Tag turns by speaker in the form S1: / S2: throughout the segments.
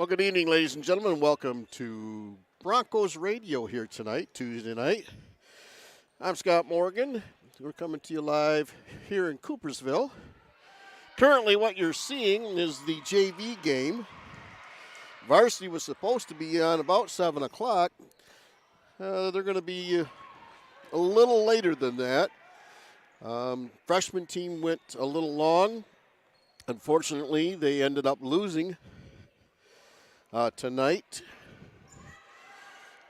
S1: Well, good evening, ladies and gentlemen. Welcome to Broncos Radio here tonight, Tuesday night. I'm Scott Morgan. We're coming to you live here in Coopersville. Currently, what you're seeing is the JV game. Varsity was supposed to be on about 7 o'clock. They're going to be a little later than that. Freshman team went a little long. Unfortunately, they ended up losing tonight.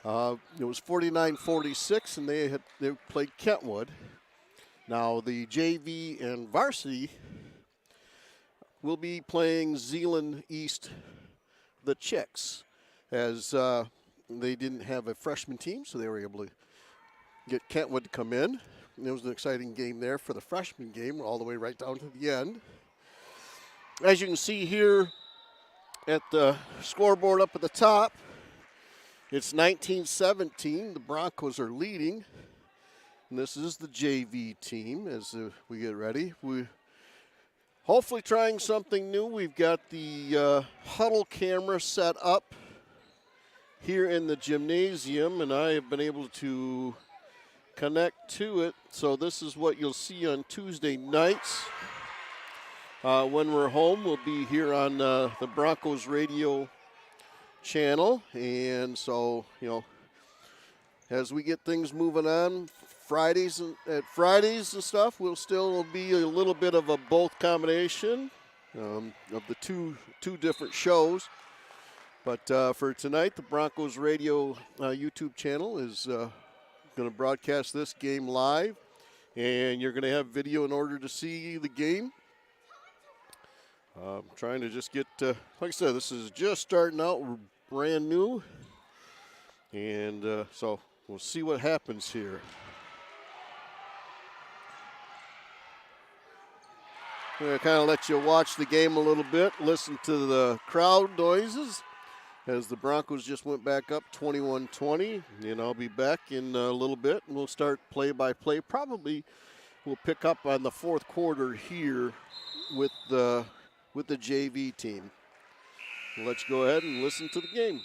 S1: It was 49-46, and they played Kentwood. Now the JV and Varsity will be playing Zeeland East, the Chicks, as they didn't have a freshman team, so they were able to get Kentwood to come in. And it was an exciting game there for the freshman game, all the way right down to the end. As you can see here at the scoreboard up at the top, it's 19-17. The Broncos are leading. And this is the JV team as we get ready. We're hopefully trying something new. We've got the huddle camera set up here in the gymnasium, and I have been able to connect to it. So this is what you'll see on Tuesday nights. When we're home, we'll be here on the Broncos radio channel. And so, as we get things moving on, Fridays and stuff, we'll still be a little bit of a both combination of the two different shows. But for tonight, the Broncos radio YouTube channel is going to broadcast this game live. And you're going to have video in order to see the game. Trying to just get, like I said, this is just starting out. We're brand new. And so we'll see what happens here. I'm going to kind of let you watch the game a little bit, listen to the crowd noises as the Broncos just went back up 21-20. And I'll be back in a little bit, and we'll start play-by-play. Probably we'll pick up on the fourth quarter here with the JV team. Let's go ahead and listen to the game.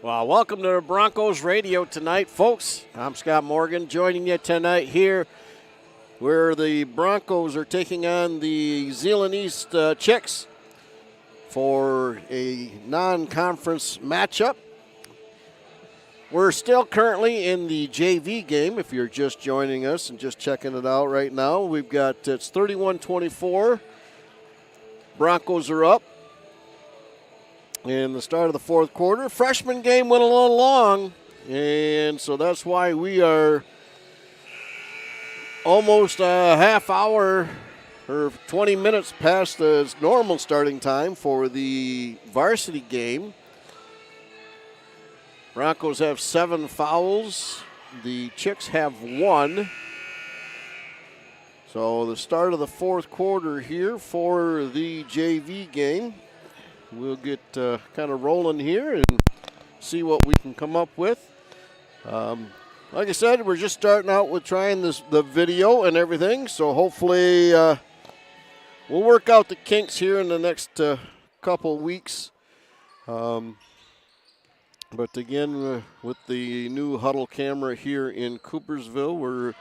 S2: Well, welcome to the Broncos Radio tonight, folks. I'm Scott Morgan, joining you tonight here where the Broncos are taking on the Zeeland East Chicks for a non-conference matchup. We're still currently in the JV game, if you're just joining us and just checking it out right now. We've got, it's 31-24. Broncos are up in the start of the fourth quarter. Freshman game went a little long, and so that's why we are almost a half hour or 20 minutes past the normal starting time for the varsity game. Broncos have 7 fouls. The Chicks have 1. So the start of the fourth quarter here for the JV game. We'll get kind of rolling here and see what we can come up with. Like I said, we're just starting out with trying the video and everything, so hopefully we'll work out the kinks here in the next couple weeks. But again, with the new huddle camera here in Coopersville, we're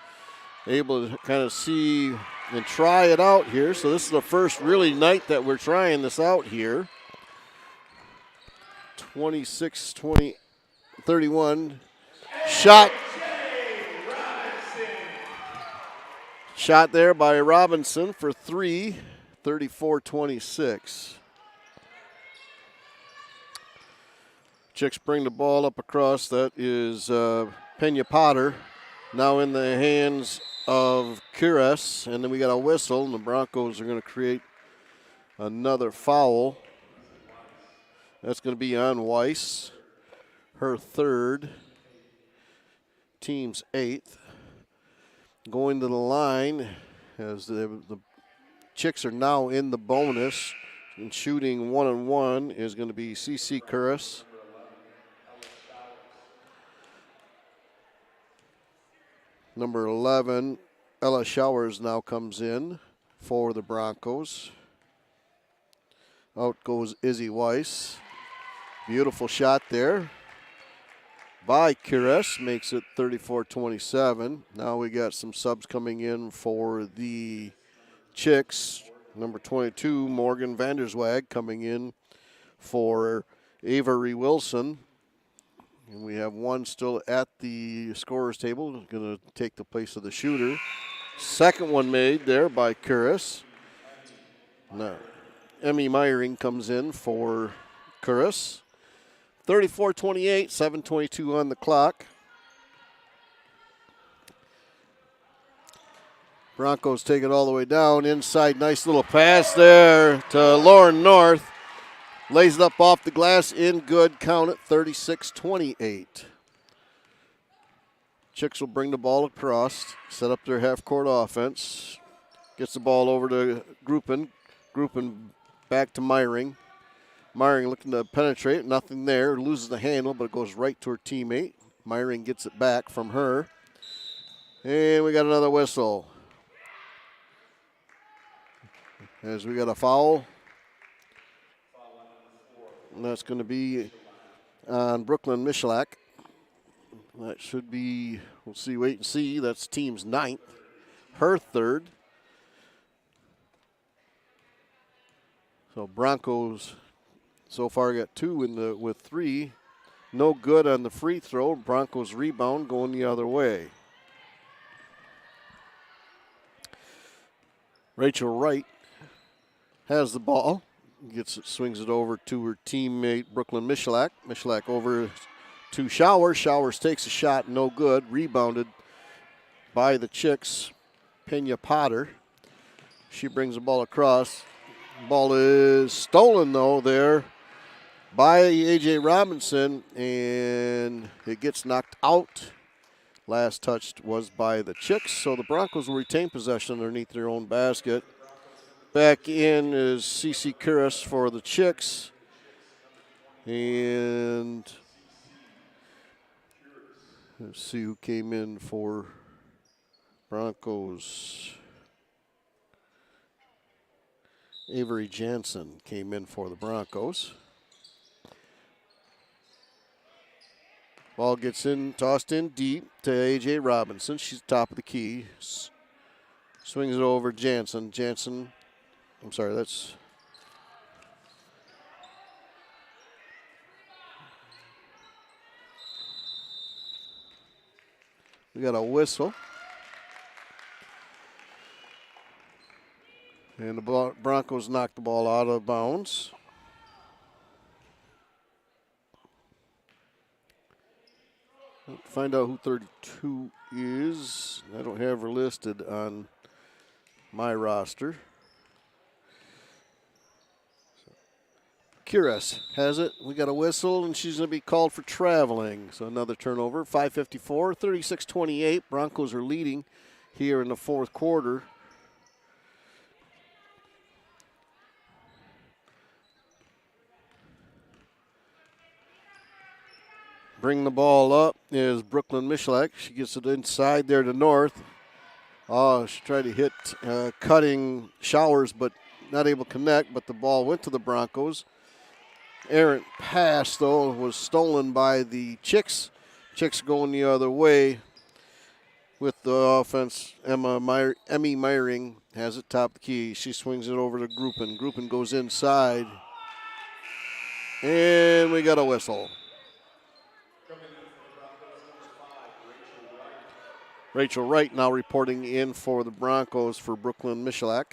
S2: able to kind of see and try it out here. So this is the first really night that we're trying this out here. 26-31. Shot there by Robinson for 3, 34-26. Chicks bring the ball up across. That is Pena Potter. Now in the hands of Cures. And then we got a whistle, and the Broncos are going to create another foul. That's going to be on Weiss, her 3rd, team's 8th. Going to the line as the Chicks are now in the bonus, and shooting 1-on-1 is going to be CC Curris. Number 11, Ella Showers now comes in for the Broncos. Out goes Izzy Weiss. Beautiful shot there by Cures, makes it 34-27. Now we got some subs coming in for the Chicks. Number 22, Morgan Vanderswag, coming in for Avery Wilson. And we have one still at the scorer's table, going to take the place of the shooter. Second one made there by Cures. Now, Emmy Meyering comes in for Cures. 34-28, 7:22 on the clock. Broncos take it all the way down. Inside, nice little pass there to Lauren North. Lays it up off the glass, in good, count it, 36-28. Chicks will bring the ball across, set up their half-court offense. Gets the ball over to Gruppen. Gruppen back to Meyering. Meyering looking to penetrate, nothing there. Loses the handle, but it goes right to her teammate. Meyering gets it back from her. And we got another whistle. As we got a foul. And that's going to be on Brooklyn Michalak. That should be, we'll see, wait and see. That's team's 9th, her 3rd. So Broncos so far got 2 with 3. No good on the free throw. Broncos rebound going the other way. Rachel Wright has the ball. Gets it, swings it over to her teammate Brooklyn Michalak. Michalak over to Showers. Showers takes a shot, no good. Rebounded by the Chicks, Pena Potter. She brings the ball across. Ball is stolen though there by A.J. Robinson, and it gets knocked out. Last touch was by the Chicks, so the Broncos will retain possession underneath their own basket. Back in is C.C. Kuras for the Chicks. And let's see who came in for Broncos. Avery Jansen came in for the Broncos. Ball gets in, tossed in deep to A.J. Robinson. She's top of the key. Swings it over Jansen. We got a whistle. And the Broncos knocked the ball out of bounds. Find out who 32 is. I don't have her listed on my roster. Kuras has it. We got a whistle, and she's going to be called for traveling. So another turnover. 5:54, 36-28. Broncos are leading here in the fourth quarter. Bring the ball up is Brooklyn Michalak. She gets it inside there to North. Oh, she tried to hit cutting Showers, but not able to connect, but the ball went to the Broncos. Errant pass, though, was stolen by the Chicks. Chicks going the other way with the offense. Emmy Meyering has it top of the key. She swings it over to Gruppen. Gruppen goes inside. And we got a whistle. Rachel Wright now reporting in for the Broncos for Brooklyn Michalak.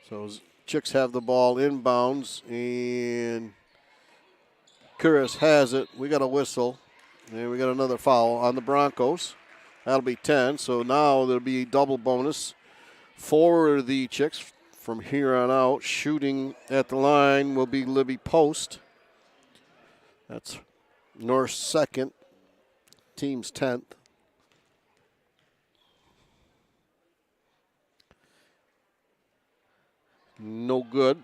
S2: So Chicks have the ball inbounds, and Kuras has it. We got a whistle, and we got another foul on the Broncos. That'll be 10, so now there'll be double bonus for the Chicks from here on out. Shooting at the line will be Libby Post. That's North's second. Team's 10th. No good.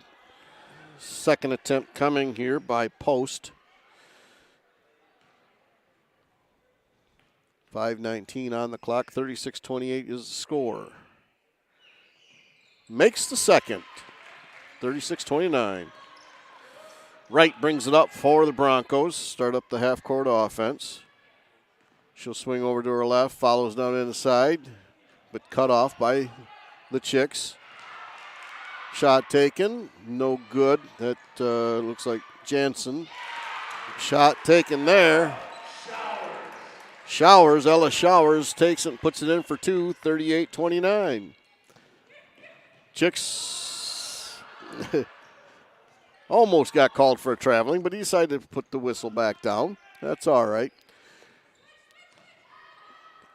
S2: Second attempt coming here by Post. 5:19 on the clock. 36-28 is the score. Makes the second. 36-29. Wright brings it up for the Broncos. Start up the half-court offense. She'll swing over to her left, follows down inside, but cut off by the Chicks. Shot taken, no good. That looks like Jansen. Shot taken there. Ella Showers takes it and puts it in for two, 38-29. Chicks almost got called for a traveling, but he decided to put the whistle back down. That's all right.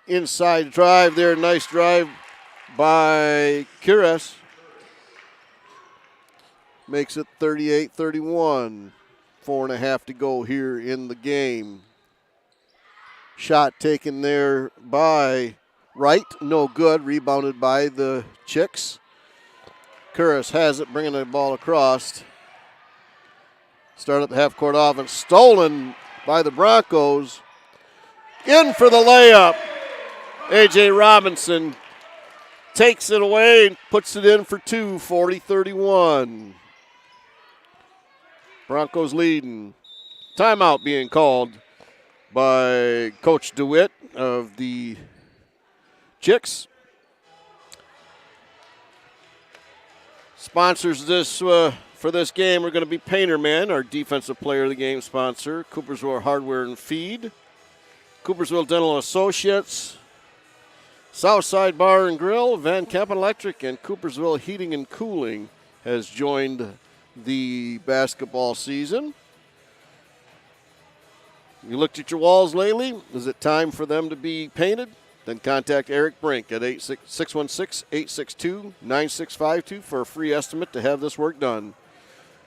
S2: Inside drive there, nice drive by Kuras. Makes it 38-31. 4.5 to go here in the game. Shot taken there by Wright, no good. Rebounded by the Chicks. Kuras has it, bringing the ball across. Start up the half-court offense. Stolen by the Broncos. In for the layup. A.J. Robinson takes it away and puts it in for two, 40-31. Broncos leading. Timeout being called by Coach DeWitt of the Chicks. Sponsors this for this game are going to be Painterman, our defensive player of the game sponsor, Coopersville Hardware and Feed, Coopersville Dental Associates, Southside Bar and Grill, Van Kampen Electric, and Coopersville Heating and Cooling has joined the basketball season. You looked at your walls lately? Is it time for them to be painted? Then contact Eric Brink at 616-862-9652 for a free estimate to have this work done.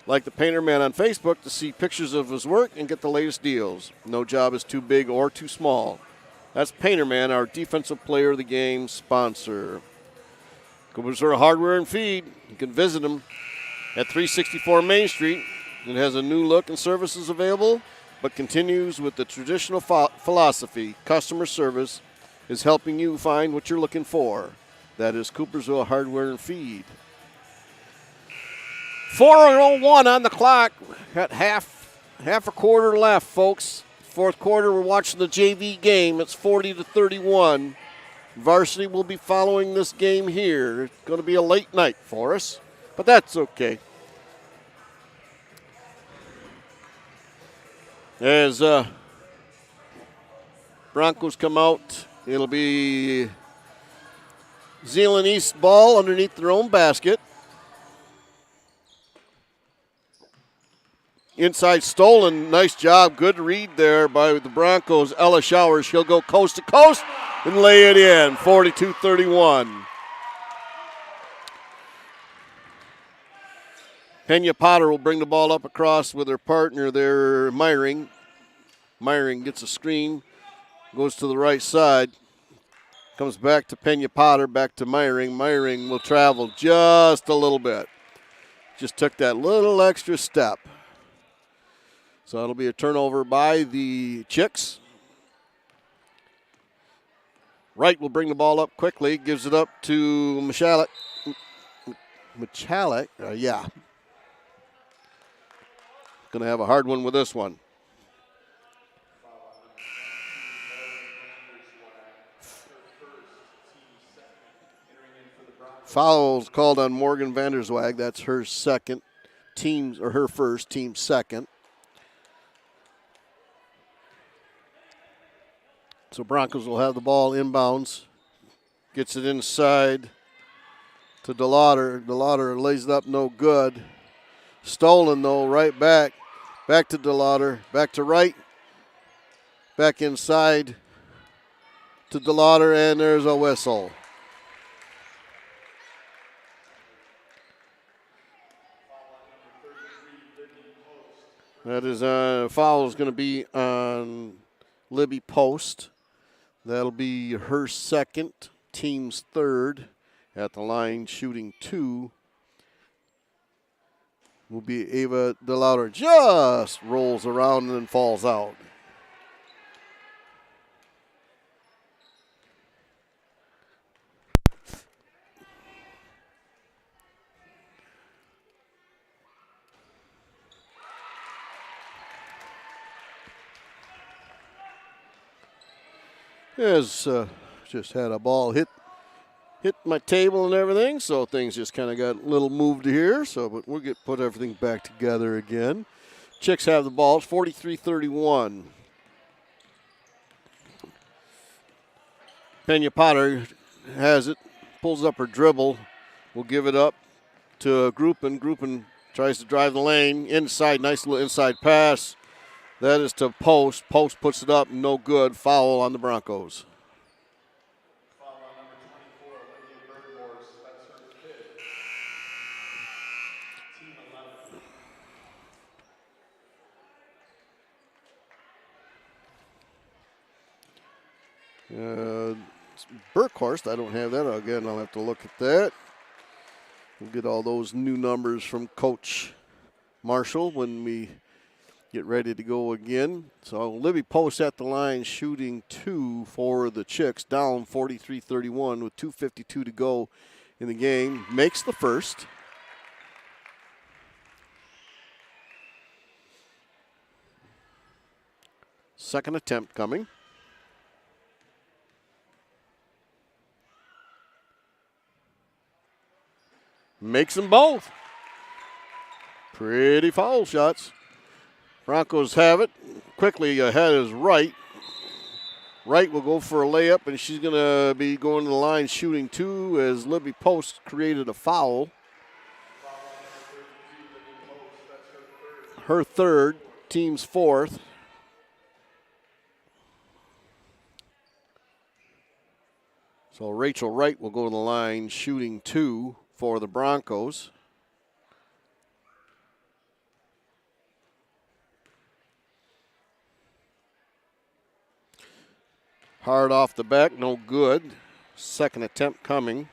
S2: Like the Painter Man on Facebook to see pictures of his work and get the latest deals. No job is too big or too small. That's Painter Man, our defensive player of the game sponsor. Coopersville Hardware and Feed. You can visit them at 364 Main Street. It has a new look and services available, but continues with the traditional philosophy. Customer service is helping you find what you're looking for. That is Coopersville Hardware and Feed. 4:01 on the clock. Got half a quarter left, folks. Fourth quarter, we're watching the JV game. It's 40-31. Varsity will be following this game here. It's going to be a late night for us, but that's okay. As Broncos come out, it'll be Zeeland East ball underneath their own basket. Inside stolen. Nice job. Good read there by the Broncos. Ella Showers. She'll go coast to coast and lay it in. 42-31. Pena Potter will bring the ball up across with her partner there, Myring. Myring gets a screen. Goes to the right side. Comes back to Pena Potter. Back to Myring. Myring will travel just a little bit. Just took that little extra step. So it'll be a turnover by the Chicks. Wright will bring the ball up quickly. Gives it up to Michalek. Yeah. Going to have a hard one with this one. Foul's called on Morgan Vanderswag. That's her second. Her first, team second. So Broncos will have the ball inbounds. Gets it inside to DeLauder. DeLauder lays it up, no good. Stolen, though, right back. Back to DeLauder. Back to Wright. Back inside to DeLauder, and there's a whistle. That is foul is going to be on Libby Post. That'll be her second, team's third. At the line, shooting 2 will be Ava DeLauder. Just rolls around and then falls out. Just had a ball hit my table and everything, so things just kind of got a little moved here. So, but we'll put everything back together again. Chicks have the ball. It's 43-31. Pena Potter has it, pulls up her dribble, will give it up to Gruppen. Gruppen tries to drive the lane inside. Nice little inside pass. That is to Post. Post puts it up, no good. Foul on the Broncos.
S3: Foul on number 24, Olivia Bergmore, that's her fifth. Team
S2: 11. Burkhorst, I don't have that. Again, I'll have to look at that. We'll get all those new numbers from Coach Marshall when we get ready to go again. So Libby Post at the line shooting 2 for the Chicks, down 43-31 with 2:52 to go in the game. Makes the first. Second attempt coming. Makes them both. Pretty foul shots. Broncos have it. Quickly ahead is Wright. Wright will go for a layup, and she's going to be going to the line shooting 2 as Libby Post created a foul. Her third, team's fourth. So Rachel Wright will go to the line shooting 2 for the Broncos. Hard off the back, no good. Second attempt coming.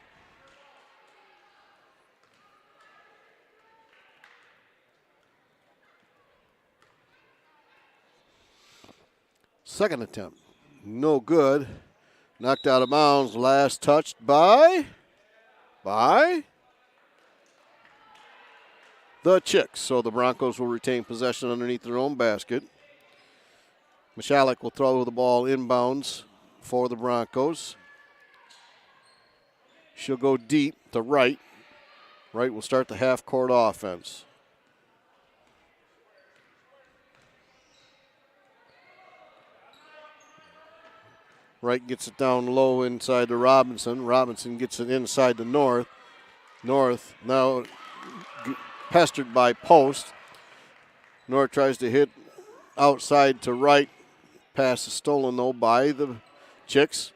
S2: Second attempt, no good. Knocked out of bounds. Last touched by the Chicks. So the Broncos will retain possession underneath their own basket. Michalek will throw the ball inbounds for the Broncos. She'll go deep to Wright. Wright will start the half-court offense. Wright gets it down low inside to Robinson. Robinson gets it inside to North. North now pestered by Post. North tries to hit outside to Wright. Pass is stolen, though, by the Chicks.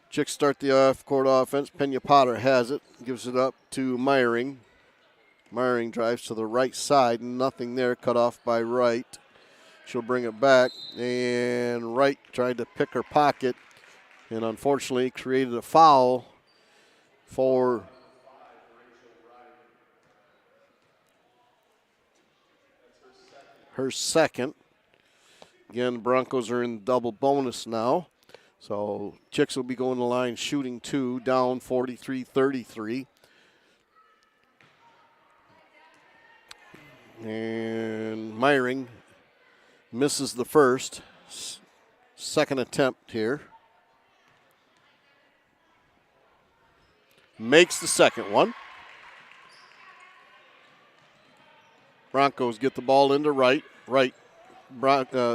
S2: Chicks start the off-court offense. Pena Potter has it. Gives it up to Meyering. Meyering drives to the right side. Nothing there. Cut off by Wright. She'll bring it back. And Wright tried to pick her pocket and unfortunately created a foul for her second. Again, the Broncos are in double bonus now. So Chicks will be going to the line shooting 2, down 43-33. And Meyering misses the first. Second attempt here. Makes the second one. Broncos get the ball into Wright.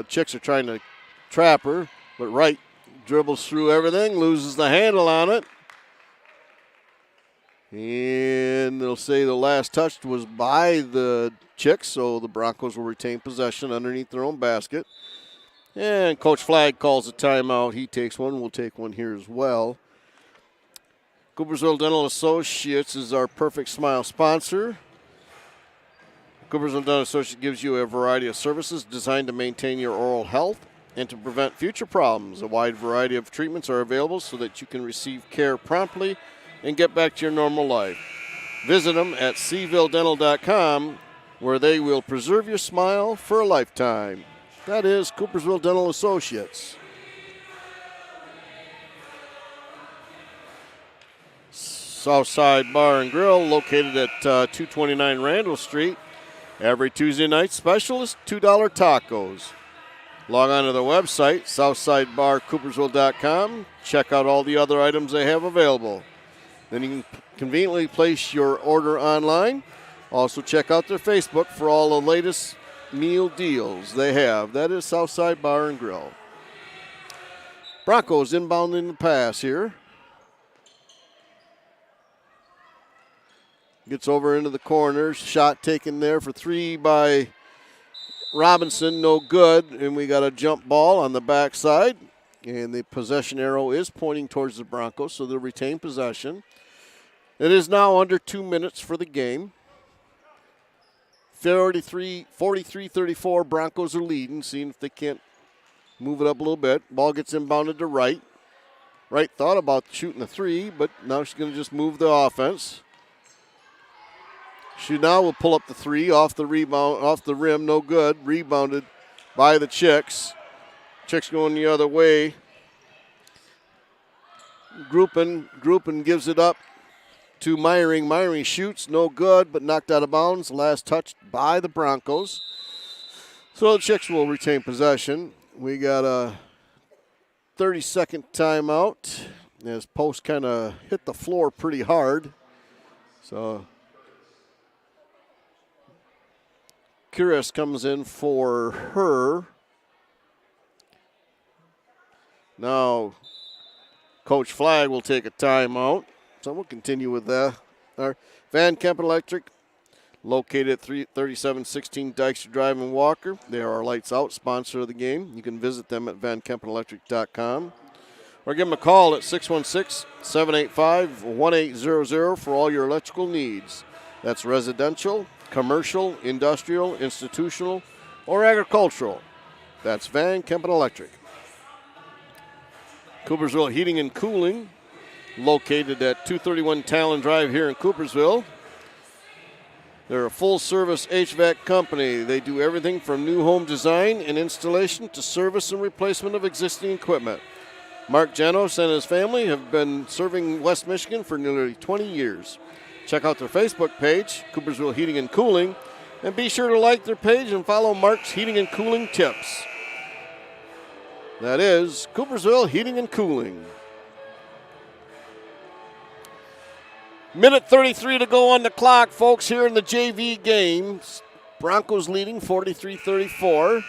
S2: Chicks are trying to trap her, but Wright dribbles through everything, loses the handle on it. And they'll say the last touch was by the Chicks, so the Broncos will retain possession underneath their own basket. And Coach Flagg calls a timeout. He takes one. We'll take one here as well. Coopersville Dental Associates is our Perfect Smile sponsor. Coopersville Dental Associates gives you a variety of services designed to maintain your oral health and to prevent future problems. A wide variety of treatments are available so that you can receive care promptly and get back to your normal life. Visit them at cvilledental.com, where they will preserve your smile for a lifetime. That is Coopersville Dental Associates. Southside Bar and Grill, located at 229 Randall Street. Every Tuesday night special is $2 tacos. Log on to their website, southsidebarcoopersville.com. Check out all the other items they have available. Then you can conveniently place your order online. Also check out their Facebook for all the latest meal deals they have. That is Southside Bar and Grill. Broncos inbounding the pass here. Gets over into the corner. Shot taken there for 3 by Robinson. No good. And we got a jump ball on the backside. And the possession arrow is pointing towards the Broncos, so they'll retain possession. It is now under 2 minutes for the game. 43-34, Broncos are leading, seeing if they can't move it up a little bit. Ball gets inbounded to Wright. Wright thought about shooting a 3, but now she's going to just move the offense. She now will pull up the 3 off the rebound, off the rim, no good. Rebounded by the Chicks. Chicks going the other way. Gruppen gives it up to Meyering. Meyering shoots, no good, but knocked out of bounds. Last touched by the Broncos. So the Chicks will retain possession. We got a 30-second timeout as Post kind of hit the floor pretty hard. So Kuris comes in for her. Now Coach Flagg will take a timeout. So we'll continue with our Van Kempen Electric, located at 3716 Dykstra Drive in Walker. They are our Lights Out sponsor of the game. You can visit them at vankempenelectric.com or give them a call at 616-785-1800 for all your electrical needs. That's residential, commercial, industrial, institutional, or agricultural. That's Van Kempen Electric. Coopersville Heating and Cooling, located at 231 Talon Drive here in Coopersville. They're a full-service HVAC company. They do everything from new home design and installation to service and replacement of existing equipment. Mark Janos and his family have been serving West Michigan for nearly 20 years. Check out their Facebook page, Coopersville Heating and Cooling, and be sure to like their page and follow Mark's Heating and Cooling Tips. That is Coopersville Heating and Cooling. Minute 33 to go on the clock, folks, here in the JV game. Broncos leading 43-34.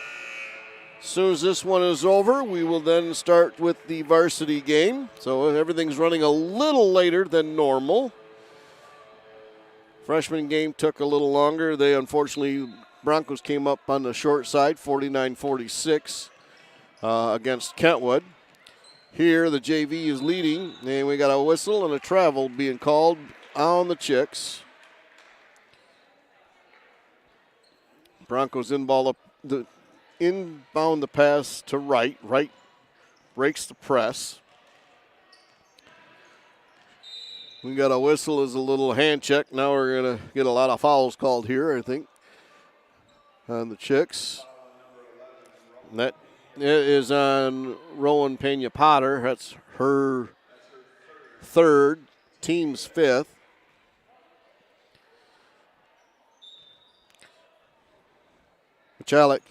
S2: As soon as this one is over, we will then start with the varsity game. So everything's running a little later than normal. Freshman game took a little longer. They unfortunately, Broncos came up on the short side, 49-46 against Kentwood. Here, the JV is leading, and we got a whistle and a travel being called on the Chicks. Broncos inbound the pass to right. Right breaks the press. We got a whistle as a little hand check. Now we're going to get a lot of fouls called here, I think, on the Chicks. And that is on Rowan Pena-Potter. That's her third, team's fifth. Michalek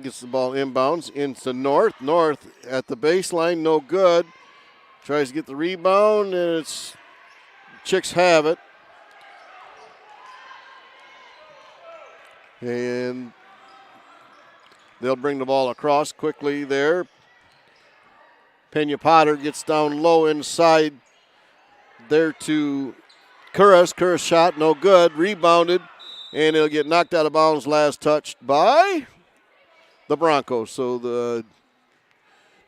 S2: gets the ball inbounds into North. North at the baseline, no good. Tries to get the rebound, and it's Chicks have it. And they'll bring the ball across quickly there. Pena-Potter gets down low inside there to Curris. Curris shot, no good. Rebounded, and it'll get knocked out of bounds. Last touched by the Broncos. So the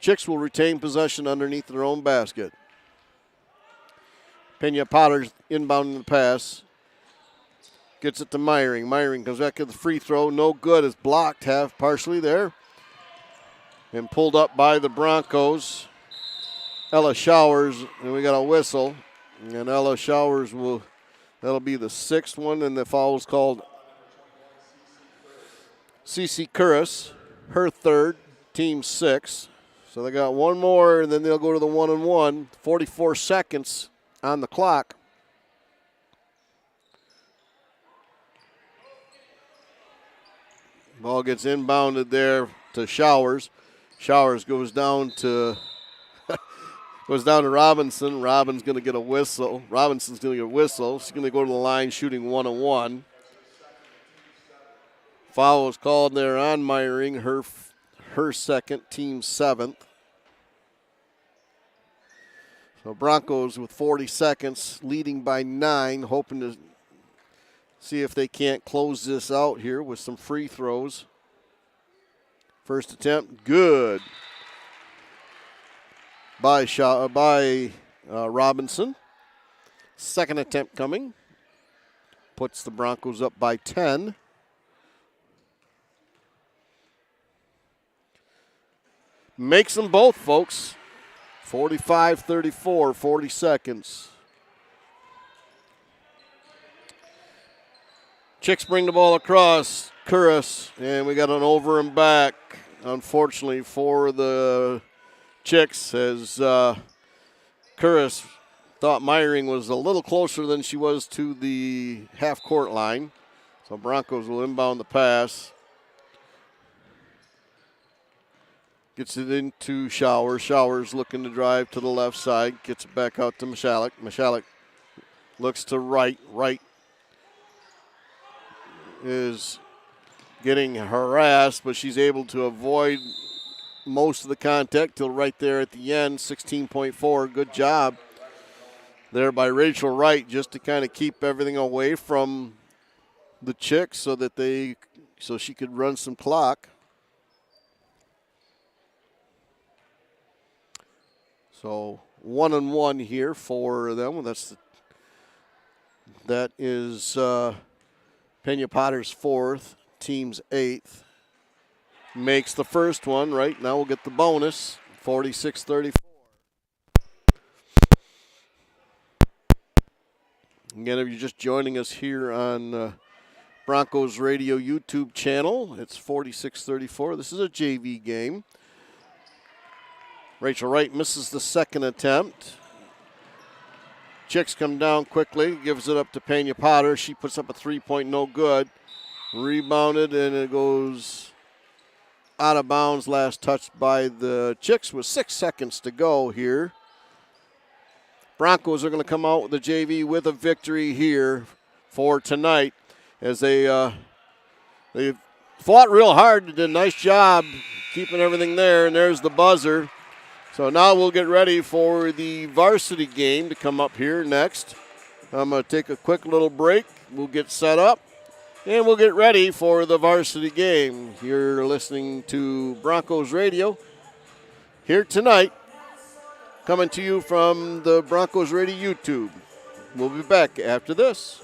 S2: Chicks will retain possession underneath their own basket. Pena-Potter's inbounding the pass. Gets it to Meyering. Meyering comes back to the free throw. No good. It's blocked partially there. And pulled up by the Broncos. Ella Showers, and we got a whistle. And Ella Showers that'll be the sixth one, and the foul was called Cece Curris, her third, team sixth. So they got one more, and then they'll go to the 1-and-1. 44 seconds on the clock. Ball gets inbounded there to Showers. Showers goes down to Robinson. Robinson's going to get a whistle. Robinson's going to get a whistle. She's going to go to the line shooting 1-on-1. Foul was called there on Meyering, her second, team seventh. So Broncos with 40 seconds, leading by 9, hoping to see if they can't close this out here with some free throws. First attempt, good by Robinson. Second attempt coming. Puts the Broncos up by 10. Makes them both, folks. 45-34, 40 seconds. Chicks bring the ball across. Curris, and we got an over and back, unfortunately, for the Chicks, as Curris thought Meyering was a little closer than she was to the half-court line. So Broncos will inbound the pass. Gets it into Showers. Showers looking to drive to the left side. Gets it back out to Michalek. Michalek looks to right. Right is getting harassed, but she's able to avoid most of the contact till right there at the end. 16.4. Good job there by Rachel Wright, just to kind of keep everything away from the Chicks so she could run some clock. So 1-and-1 here for them. That is Pena-Potter's fourth, team's eighth. Makes the first one, right? Now we'll get the bonus. 46-34. Again, if you're just joining us here on Broncos Radio YouTube channel, it's 46-34. This is a JV game. Rachel Wright misses the second attempt. Chicks come down quickly, gives it up to Pena Potter. She puts up a three-point, no good. Rebounded, and it goes out of bounds. Last touched by the Chicks with 6 seconds to go here. Broncos are going to come out with the JV with a victory here for tonight, as they fought real hard, did a nice job keeping everything there, and there's the buzzer. So now we'll get ready for the varsity game to come up here next. I'm going to take a quick little break. We'll get set up, and we'll get ready for the varsity game. You're listening to Broncos Radio here tonight, coming to you from the Broncos Radio YouTube. We'll be back after this.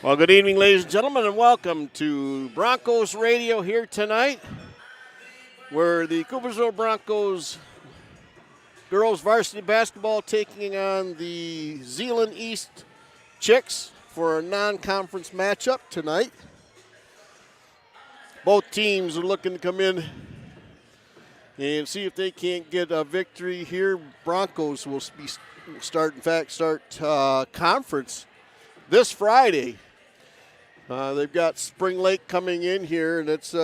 S1: Well, good evening, ladies and gentlemen, and welcome to Broncos Radio here tonight, where the Coopersville Broncos girls varsity basketball taking on the Zeeland East Chicks for a non-conference matchup tonight. Both teams are looking to come in and see if they can't get a victory here. Broncos will start conference this Friday. They've got Spring Lake coming in here, and it's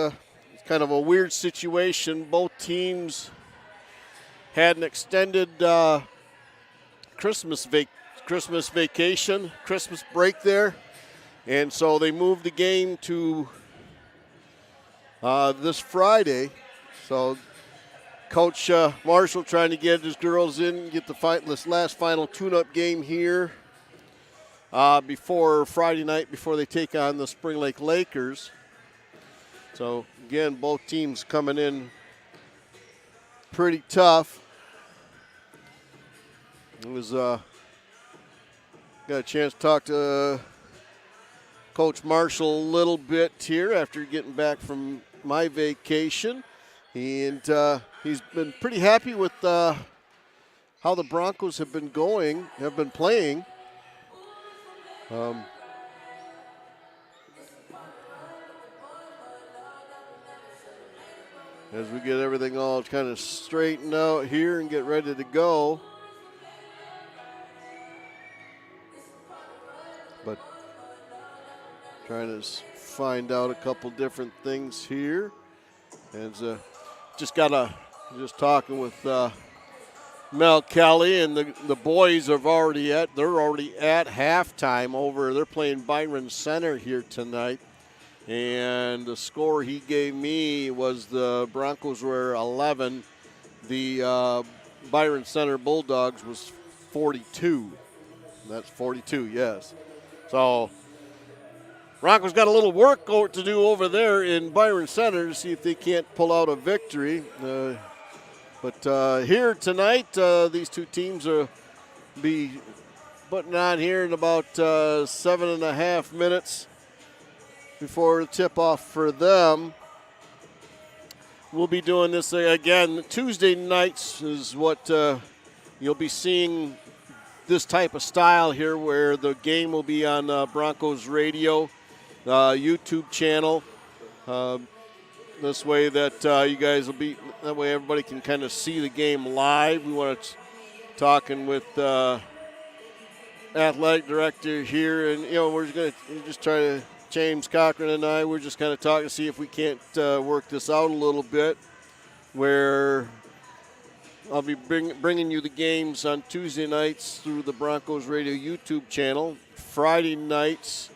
S1: kind of a weird situation. Both teams had an extended Christmas vacation, Christmas break there, and so they moved the game to this Friday. So Coach Marshall trying to get his girls in, get this last final tune-up game here before Friday night, before they take on the Spring Lake Lakers. So, again, both teams coming in pretty tough. It was got a chance to talk to Coach Marshall a little bit here after getting back from my vacation. And he's been pretty happy with how the Broncos have been playing. As we get everything all kind of straightened out here and get ready to go. But trying to find out a couple different things here. And just talking with Mel Kelly, and the boys they're already at halftime they're playing Byron Center here tonight. And the score he gave me was the Broncos were 11. The Byron Center Bulldogs was 42. That's 42, yes. So Broncos got a little work to do over there in Byron Center to see if they can't pull out a victory. But here tonight, these two teams will be putting on here in about 7.5 minutes before the tip-off for them. We'll be doing this again. Tuesday nights is what you'll be seeing, this type of style here, where the game will be on Broncos Radio YouTube channel. This way that you guys will be, that way everybody can kind of see the game live. We want to talking with athletic director here, and we're just try to, James Cochran and I, we're just kind of talking to see if we can't work this out a little bit, where I'll be bringing you the games on Tuesday nights through the Broncos Radio YouTube channel. Friday nights,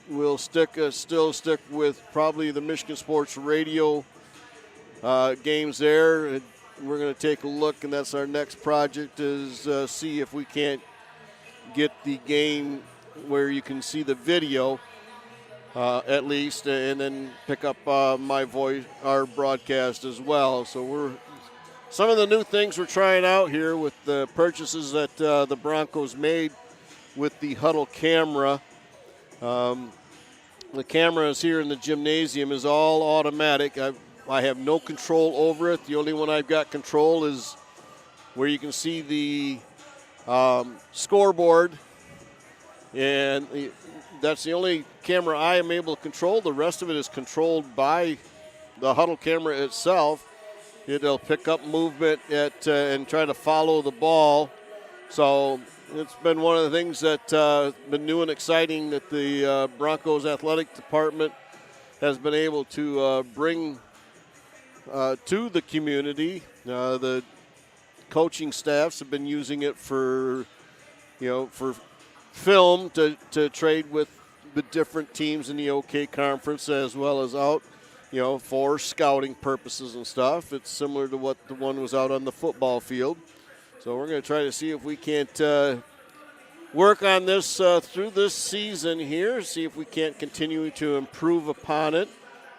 S1: we'll still stick with probably the Michigan Sports Radio games there. And we're going to take a look, and that's our next project, is see if we can't get the game where you can see the video at least, and then pick up my voice, our broadcast as well. So some of the new things we're trying out here with the purchases that the Broncos made with the Huddle camera. The camera is here in the gymnasium is all automatic. I have no control over it. The only one I've got control is where you can see the scoreboard, and that's the only camera I am able to control. The rest of it is controlled by the Huddle camera itself. It'll pick up movement and try to follow the ball. So it's been one of the things that's been new and exciting that the Broncos athletic department has been able to bring to the community. The coaching staffs have been using it for film to trade with the different teams in the OK Conference, as well as out, for scouting purposes and stuff. It's similar to what the one was out on the football field. So we're going to try to see if we can't work on this through this season here, see if we can't continue to improve upon it.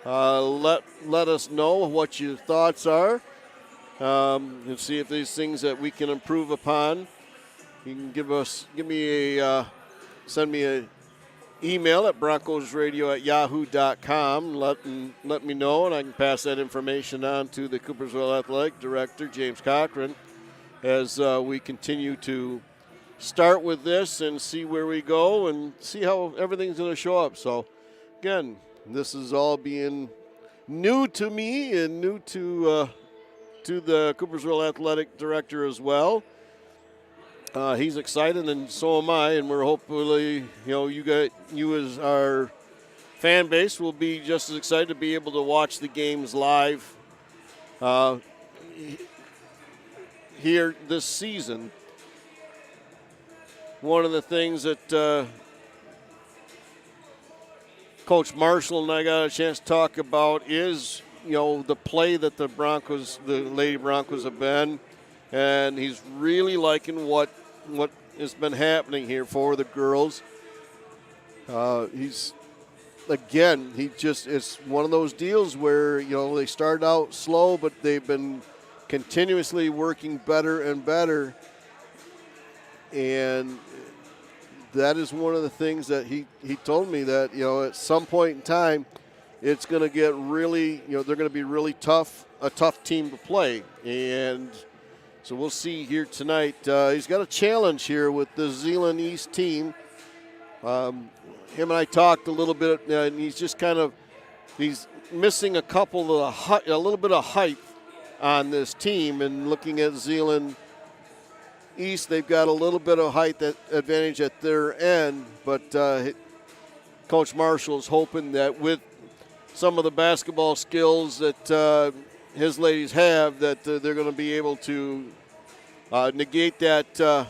S1: Let us know what your thoughts are, and see if there's things that we can improve upon. You can send me a
S2: email at broncosradio@yahoo.com. Let me know, and I can pass that information on to the Coopersville Athletic Director, James Cochran, as we continue to start with this and see where we go and see how everything's going to show up. So, again, this is all being new to me and new to the Coopersville Athletic Director as well. He's excited, and so am I, and we're hopefully, you as our fan base will be just as excited to be able to watch the games live here this season. One of the things that Coach Marshall and I got a chance to talk about is, the play that the Lady Broncos have been, and he's really liking what has been happening here for the girls. It's one of those deals where, they started out slow, but they've been continuously working better and better. And that is one of the things that he told me that, at some point in time, it's going to get really, they're going to be really tough, a tough team to play. And so we'll see here tonight. He's got a challenge here with the Zeeland East team. Him and I talked a little bit, and he's just he's missing a little bit of height on this team. And looking at Zeeland East, they've got a little bit of height advantage at their end, but Coach Marshall is hoping that with some of the basketball skills that his ladies have, that they're going to be able to negate that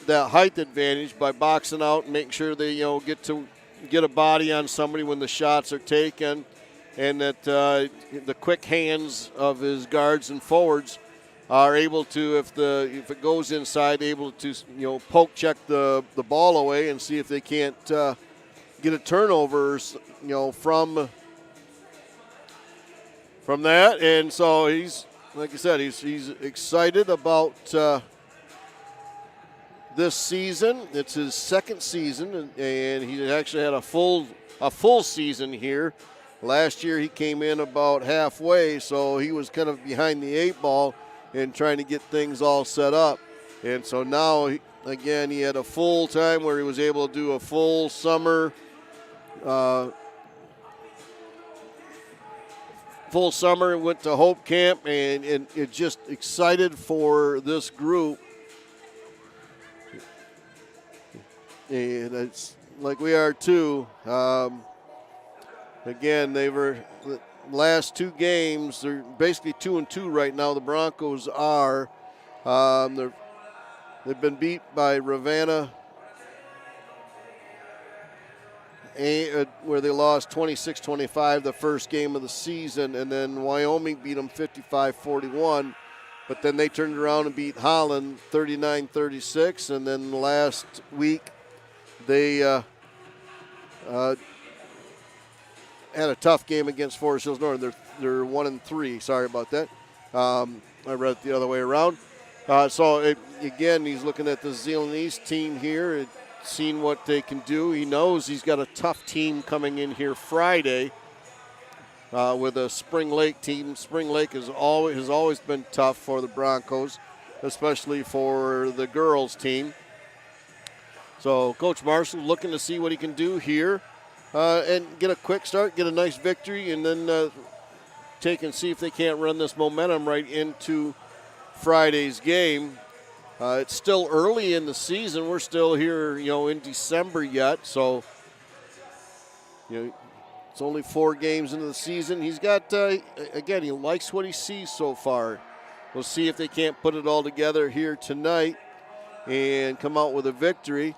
S2: height advantage by boxing out and making sure they get a body on somebody when the shots are taken, and that the quick hands of his guards and forwards are able to, if it goes inside, able to poke check the ball away and see if they can't get a turnover from that. And so he's, like I said, he's excited about this season. It's his second season, and he actually had a full season here. Last year he came in about halfway, so he was kind of behind the eight ball and trying to get things all set up. And so now, he had a full time where he was able to do a full summer and went to Hope Camp, and it just excited for this group. And it's like we are too. They were the last two games. They're basically 2-2 right now. The Broncos are. They've been beat by Ravenna, where they lost 26-25 the first game of the season, and then Wyoming beat them 55-41. But then they turned around and beat Holland 39-36, and then last week they had a tough game against Forest Hills Northern. They're 1-3. Sorry about that. I read it the other way around. He's looking at the Zeeland East team here and seeing what they can do. He knows he's got a tough team coming in here Friday with a Spring Lake team. Spring Lake has always been tough for the Broncos, especially for the girls team. So Coach Marshall looking to see what he can do here and get a quick start, get a nice victory, and then take and see if they can't run this momentum right into Friday's game. It's still early in the season. We're still here, in December yet. So, it's only 4 games into the season. He's got, he likes what he sees so far. We'll see if they can't put it all together here tonight and come out with a victory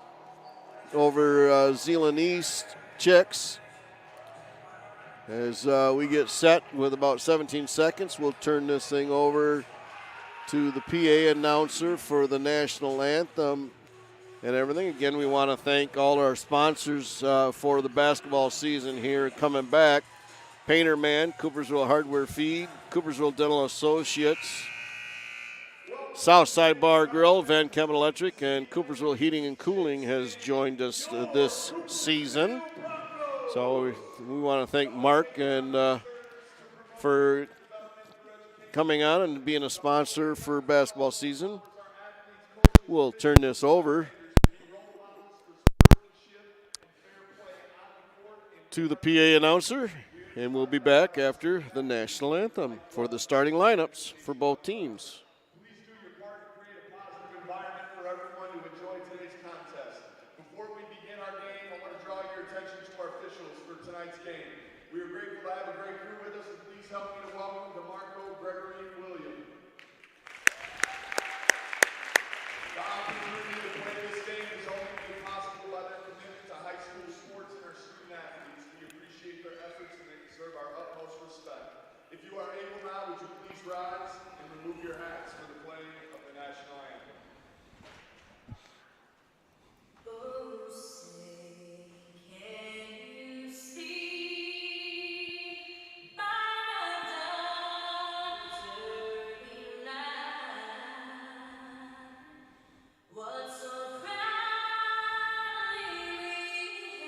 S2: over Zeeland East Chicks. As we get set with about 17 seconds, we'll turn this thing over to the PA announcer for the national anthem and everything. Again, we want to thank all our sponsors for the basketball season here coming back. Painter Man, Coopersville Hardware Feed, Coopersville Dental Associates,
S1: Southside Bar Grill, Van Kemen Electric, and Coopersville Heating and Cooling has joined us this season. So we want to thank Mark and for coming on and being a sponsor for basketball season. We'll turn this over to the PA announcer, and we'll be back after the national anthem for the starting lineups for both teams.
S3: Please do your part to create a positive environment for everyone to enjoy today's contest. Before we begin our game, I want to draw your attention to our officials for tonight's game. We are grateful to have a great crew with us, and please help me to welcome DeMarco, Gregory, and William. The opportunity to play this game is only made possible by their commitment to high school sports and our student athletes. We appreciate their efforts and they deserve our utmost respect. If you are able now, would you please rise and remove your hats for the playing of the national anthem.
S4: Oh, say, can you see by the dawn's early light what so proudly we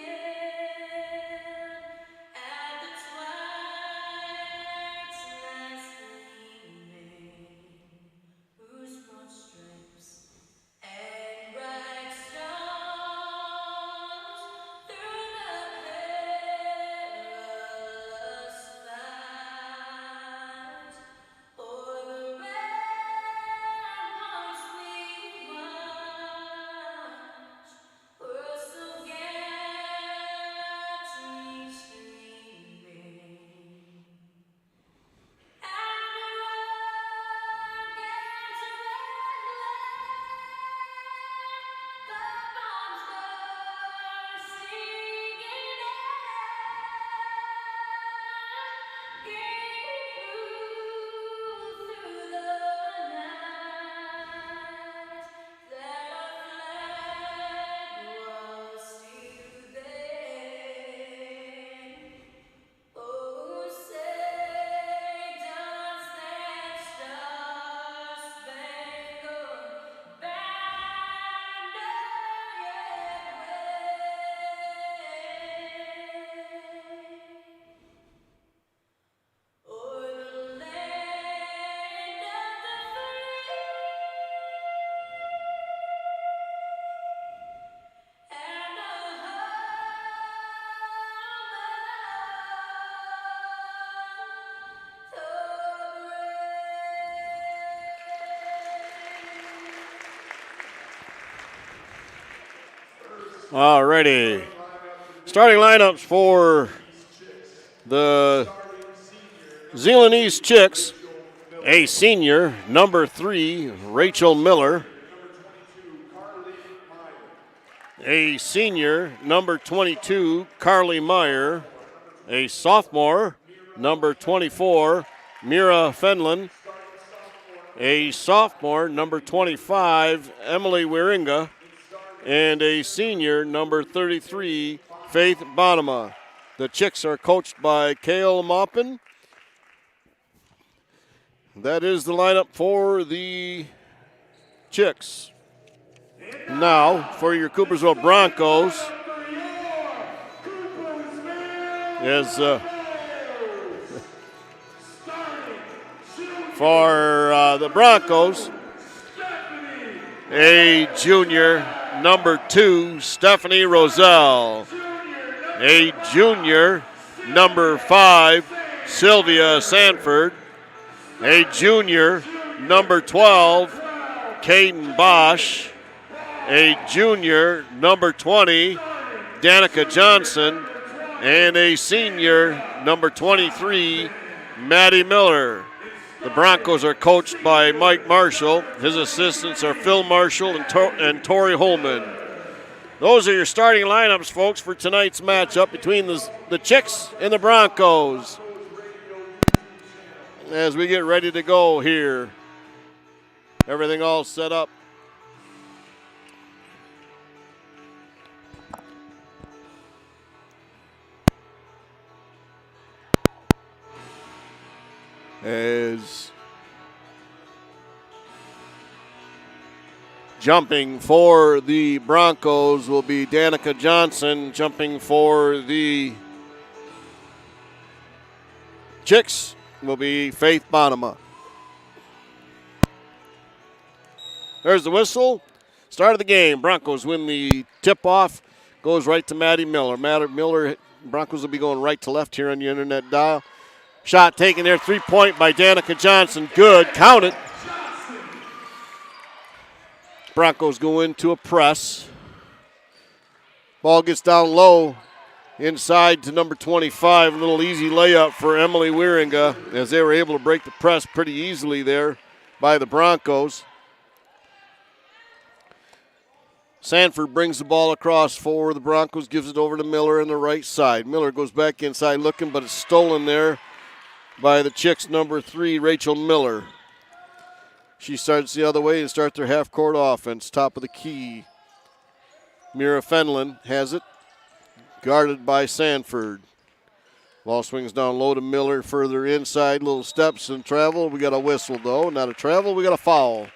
S4: hailed at the twilight's last gleaming, whose broad stripes and bright stars through the perilous fight o'er the ramparts we watched were so gallantly streaming. And the rockets red the bombs bursting in air grew through the night that our flag was still there. Oh, say does that star-spangled banner yet wave o'er the land of the free and the
S1: All righty. Starting lineups for the Zeeland East Chicks. A senior, number 3, Rachel Miller. A senior, number 22, Carly Meyer. A sophomore, number 24, Mira Fenlon. A sophomore, number 25, Emily Wieringa. And a senior, number 33, Faith Bonema. The Chicks are coached by Cale Maupin. That is the lineup for the Chicks. Now, for your Coopersville Broncos, is for the Broncos, a junior, number 2, Stephanie Roselle. A junior, number 5, Sylvia Sanford. A junior, number 12, Caden Bosch. A junior, number 20, Danica Johnson. And a senior, number 23, Maddie Miller. The Broncos are coached by Mike Marshall. His assistants are Phil Marshall and Tori Holman. Those are your starting lineups, folks, for tonight's matchup between the Chicks and the Broncos. As we get ready to go here, everything all set up. As
S2: Jumping for the Broncos will be Danica Johnson. Jumping for the Chicks will be Faith Bonema. There's the whistle. Start of the game. Broncos win the tip-off. Goes right to Maddie Miller. Miller, Broncos will be going right to left here on your internet dial. Shot taken there, 3-point by Danica Johnson. Good, count it. Broncos go into a press. Ball gets down low. Inside to number 25. A little easy layup for Emily Wieringa as they were able to break the press pretty easily there by the Broncos. Sanford brings the ball across for the Broncos, gives it over to Miller on the right side. Miller goes back inside looking, but it's stolen there by the Chicks, number 3, Rachel Miller. She starts the other way and starts their half-court offense. Top of the key. Mira Fenlon has it, guarded by Sanford. Ball swings down low to Miller, further inside, little steps and travel. We got a whistle, though. Not a travel, we got a foul.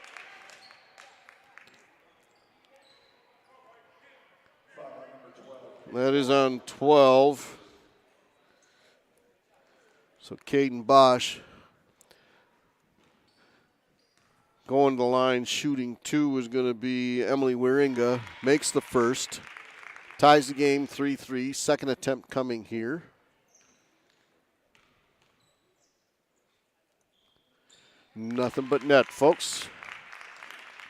S2: That is on 12. So Caden Bosch going to the line, shooting 2 is going to be Emily Wieringa. Makes the first. Ties the game 3-3. Second attempt coming here. Nothing but net, folks.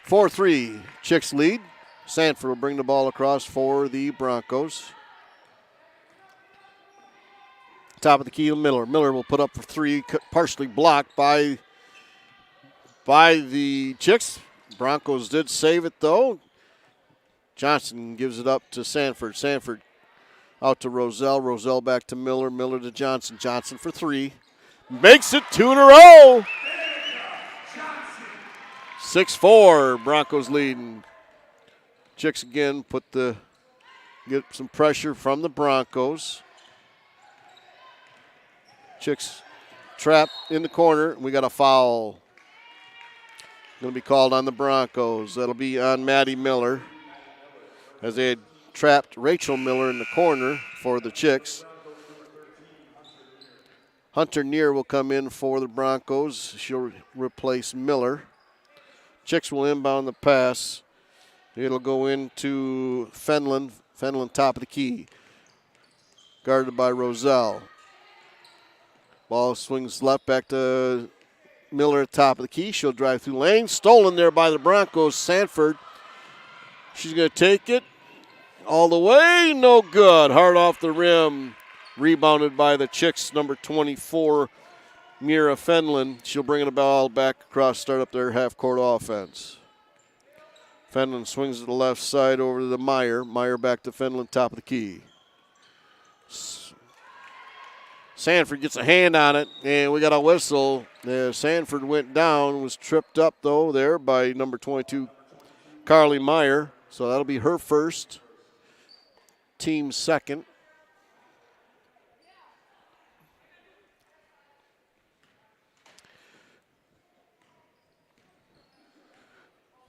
S2: 4-3. Chicks lead. Sanford will bring the ball across for the Broncos. Top of the key to Miller. Miller will put up for 3, partially blocked by the Chicks. Broncos did save it, though. Johnson gives it up to Sanford. Sanford out to Roselle. Roselle back to Miller. Miller to Johnson. Johnson for 3. Makes it 2 in a row. 6-4. Broncos leading. Chicks again get some pressure from the Broncos. Chicks trapped in the corner. We got a foul. Going to be called on the Broncos. That'll be on Maddie Miller as they had trapped Rachel Miller in the corner for the Chicks. Hunter Neer will come in for the Broncos. She'll replace Miller. Chicks will inbound the pass. It'll go into Fenlon. Fenlon top of the key. Guarded by Roselle. Ball swings left back to Miller at top of the key. She'll drive through lane. Stolen there by the Broncos. Sanford. She's going to take it all the way. No good. Hard off the rim. Rebounded by the Chicks, number 24, Mira Fenlon. She'll bring the ball back across, start up their half-court offense. Fenlon swings to the left side over to the Meyer. Meyer back to Fenlon, top of the key. Sanford gets a hand on it, and we got a whistle. Sanford went down, was tripped up, though, there by number 22, Carly Meyer. So that'll be her first, team second.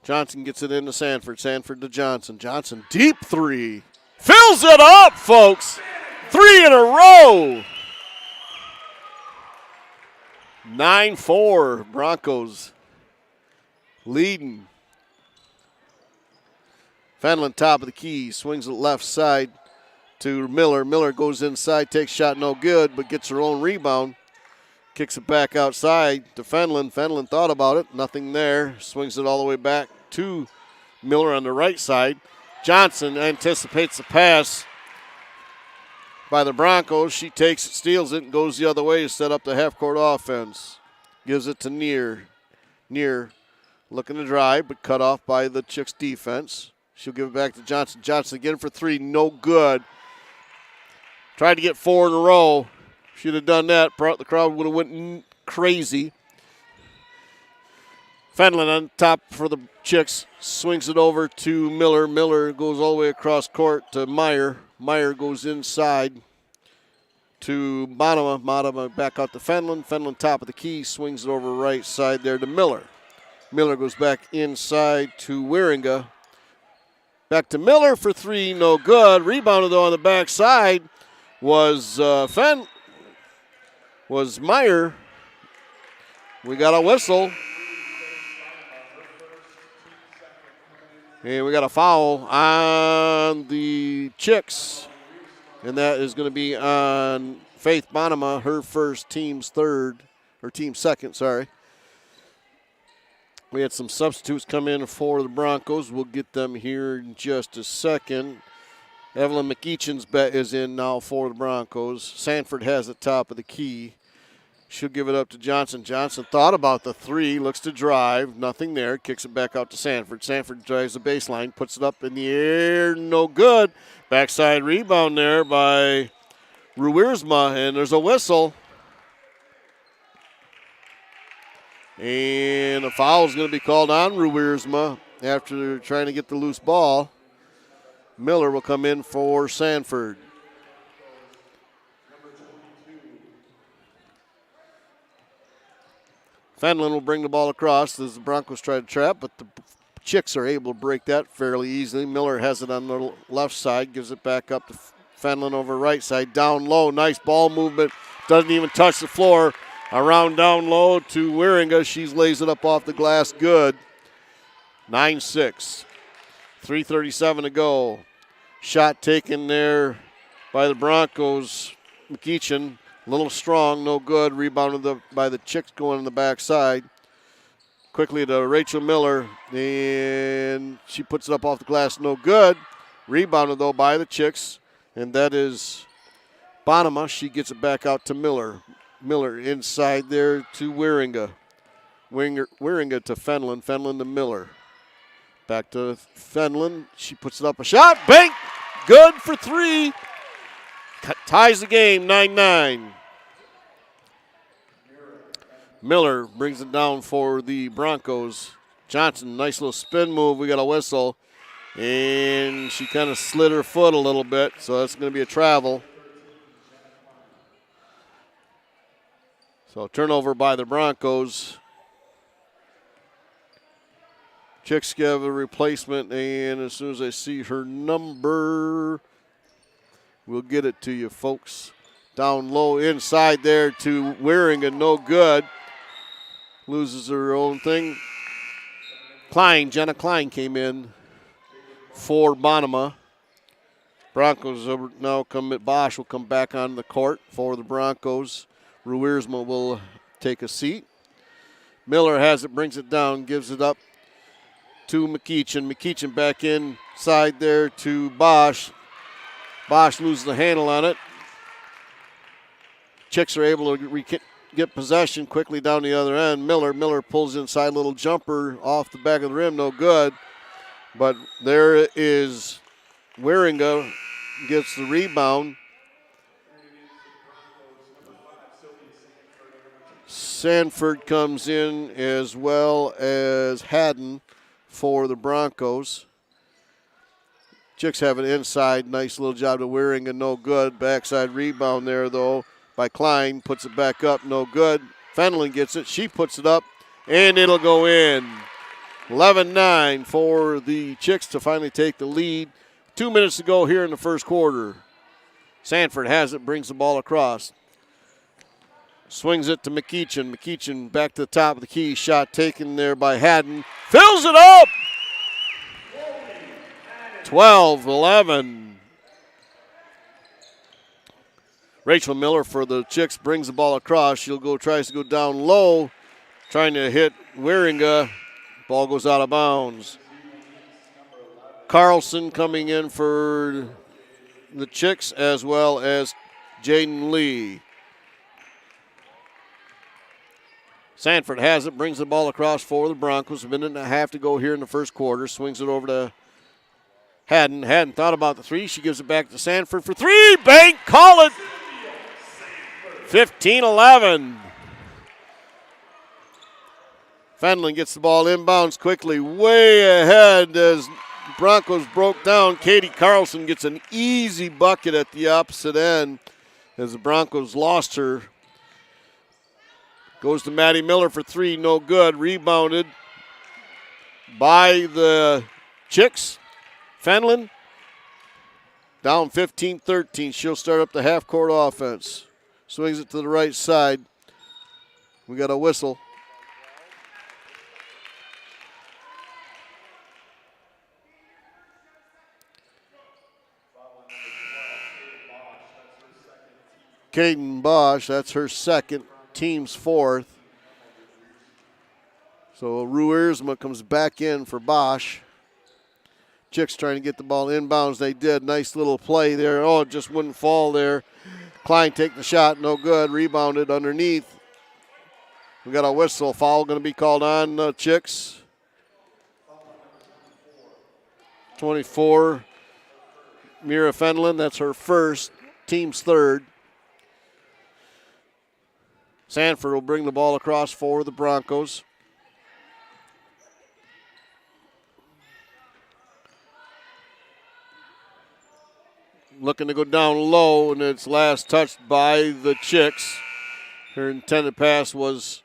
S2: Johnson gets it into Sanford. Sanford to Johnson. Johnson, deep 3. Fills it up, folks. 3 in a row. 9-4. Broncos leading. Fenlon top of the key. Swings it left side to Miller. Miller goes inside, takes shot no good, but gets her own rebound. Kicks it back outside to Fenlon. Fenlon thought about it. Nothing there. Swings it all the way back to Miller on the right side. Johnson anticipates the pass by the Broncos. She takes it, steals it, and goes the other way to set up the half-court offense. Gives it to Neer. Neer looking to drive, but cut off by the Chicks defense. She'll give it back to Johnson. Johnson again for 3. No good. Tried to get 4 in a row. Should have done that. The crowd would have went crazy. Fenlon on top for the Chicks. Swings it over to Miller. Miller goes all the way across court to Meyer. Meyer goes inside to Bonema. Bonema back out to Fenlon. Fenlon top of the key. Swings it over right side there to Miller. Miller goes back inside to Wieringa. Back to Miller for three, no good. Rebounded though on the backside was Meyer. We got a whistle. And we got a foul on the Chicks. And that is going to be on Faith Bonema, her first, team's second, sorry. We had some substitutes come in for the Broncos. We'll get them here in just a second. Evelyn McEachin's bet is in now for the Broncos. Sanford has the top of the key. She'll give it up to Johnson. Johnson thought about the three, looks to drive, nothing there, kicks it back out to Sanford. Sanford drives the baseline, puts it up in the air, no good. Backside rebound there by Ruiersma, and there's a whistle. And a foul is going to be called on Ruiersma after trying to get the loose ball. Miller will come in for Sanford. Fenlon will bring the ball across as the Broncos try to trap, but the Chicks are able to break that fairly easily. Miller has it on the left side, gives it back up to Fenlon over right side. Down low, nice ball movement. Doesn't even touch the floor. Around down low to Wieringa. She lays it up off the glass. Good. 9-6. 3:37 to go. Shot taken there by the Broncos. McEachin, a little strong, no good. Rebounded by the Chicks going on the backside. Quickly to Rachel Miller, and she puts it up off the glass, no good. Rebounded, though, by the Chicks, and that is Bonema. She gets it back out to Miller. Miller inside there to Wieringa. Wieringa to Fenlon. Fenlon to Miller. Back to Fenlon. She puts it up a shot. Bank! Good for three. Ties the game, 9-9. Miller brings it down for the Broncos. Johnson, nice little spin move. We got a whistle. And she kind of slid her foot a little bit, so that's going to be a travel. So turnover by the Broncos. Chicks give a replacement, and as soon as I see her number, we'll get it to you, folks. Down low inside there to Wieringa, no good. Loses her own thing. Jenna Klein came in for Bonema. Broncos now Bosch will come back on the court for the Broncos. Ruiersma will take a seat. Miller has it, brings it down, gives it up to McEachin. McEachin back inside there to Bosch. Bosch loses the handle on it. Chicks are able to get possession quickly down the other end. Miller pulls inside, little jumper off the back of the rim, no good. But there is Wieringa, gets the rebound. Sanford comes in as well as Haddon for the Broncos. Chicks have it inside. Nice little job to Wieringa, no good. Backside rebound there, though, by Klein. Puts it back up, no good. Fenlon gets it. She puts it up, and it'll go in. 11-9 for the Chicks to finally take the lead. 2 minutes to go here in the first quarter. Sanford has it, brings the ball across. Swings it to McEachin. McEachin back to the top of the key. Shot taken there by Haddon. Fills it up! 12-11. Rachel Miller for the Chicks brings the ball across. Tries to go down low, trying to hit Wieringa. Ball goes out of bounds. Carlson coming in for the Chicks as well as Jaden Lee. Sanford has it, brings the ball across for the Broncos. A minute and a half to go here in the first quarter. Swings it over to Haddon. Haddon thought about the three. She gives it back to Sanford for three. Bank, call it. 15-11. Fenlon gets the ball inbounds quickly, way ahead as Broncos broke down. Katie Carlson gets an easy bucket at the opposite end as the Broncos lost her. Goes to Maddie Miller for three, no good. Rebounded by the Chicks. Fenlon down 15-13. She'll start up the half-court offense. Swings it to the right side. We got a whistle. Caden Bosch, that's her second, team's fourth. So Ruersma comes back in for Bosch. Chicks trying to get the ball inbounds. They did. Nice little play there. Oh, it just wouldn't fall there. Klein take the shot. No good. Rebounded underneath. We got a whistle. Foul going to be called on the Chicks. 24. Mira Fenlon. That's her first. Team's third. Sanford will bring the ball across for the Broncos. Looking to go down low, and it's last touched by the Chicks. Her intended pass was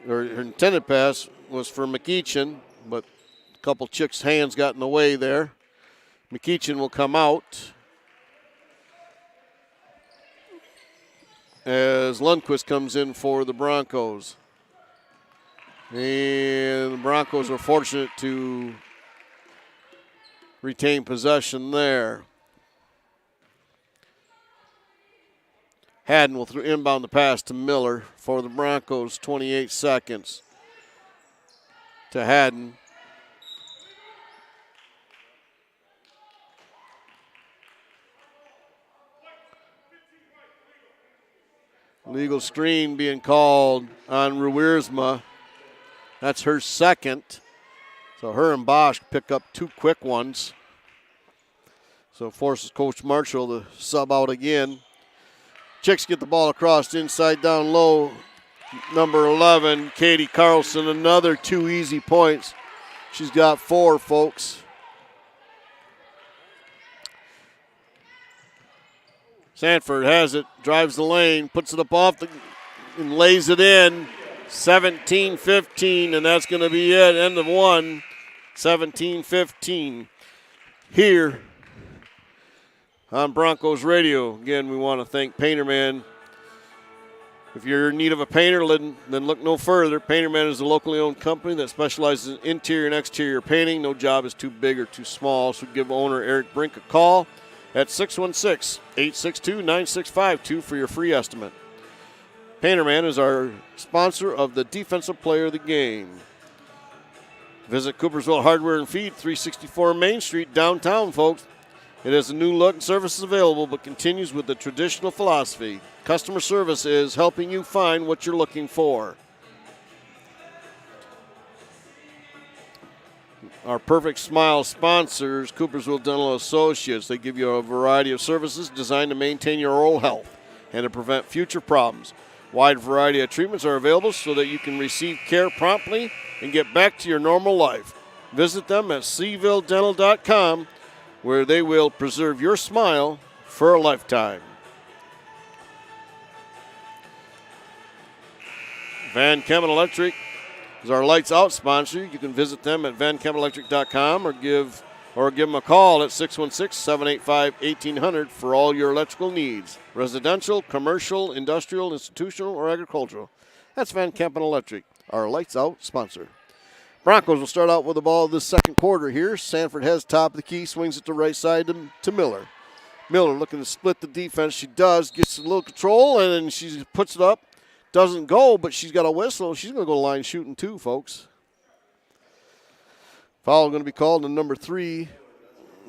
S2: for McEachin, but a couple Chicks' hands got in the way there. McEachin will come out as Lundquist comes in for the Broncos. And the Broncos are fortunate to retain possession there. Haddon will inbound the pass to Miller for the Broncos. 28 seconds to Haddon. Legal screen being called on Ruersma. That's her second. So her and Bosch pick up two quick ones. So forces Coach Marshall to sub out again. Chicks get the ball across inside down low. Number 11, Katie Carlson, another 2 easy points. She's got 4, folks. Sanford has it, drives the lane, puts it up and lays it in. 17-15, and that's going to be it. End of one. 17-15. Here on Broncos Radio. Again, we want to thank Painterman. If you're in need of a painter, then look no further. Painterman is a locally owned company that specializes in interior and exterior painting. No job is too big or too small, so give owner Eric Brink a call at 616-862-9652 for your free estimate. Painterman is our sponsor of the Defensive Player of the Game. Visit Coopersville Hardware and Feed, 364 Main Street, downtown, folks. It has a new look and services available, but continues with the traditional philosophy. Customer service is helping you find what you're looking for. Our Perfect Smile sponsors, Coopersville Dental Associates. They give you a variety of services designed to maintain your oral health and to prevent future problems. Wide variety of treatments are available so that you can receive care promptly and get back to your normal life. Visit them at SeavilleDental.com, where they will preserve your smile for a lifetime. Van Kemen Electric is our Lights Out sponsor. You can visit them at VanKemenElectric.com or give them a call at 616-785-1800 for all your electrical needs. Residential, commercial, industrial, institutional, or agricultural. That's Van Kemen Electric, our Lights Out sponsor. Broncos will start out with the ball this second quarter here. Sanford has top of the key, swings it to right side to Miller. Miller looking to split the defense. She does, gets a little control, and then she puts it up. Doesn't go, but she's got a whistle. She's going to go line shooting too, folks. Foul going to be called on number 3.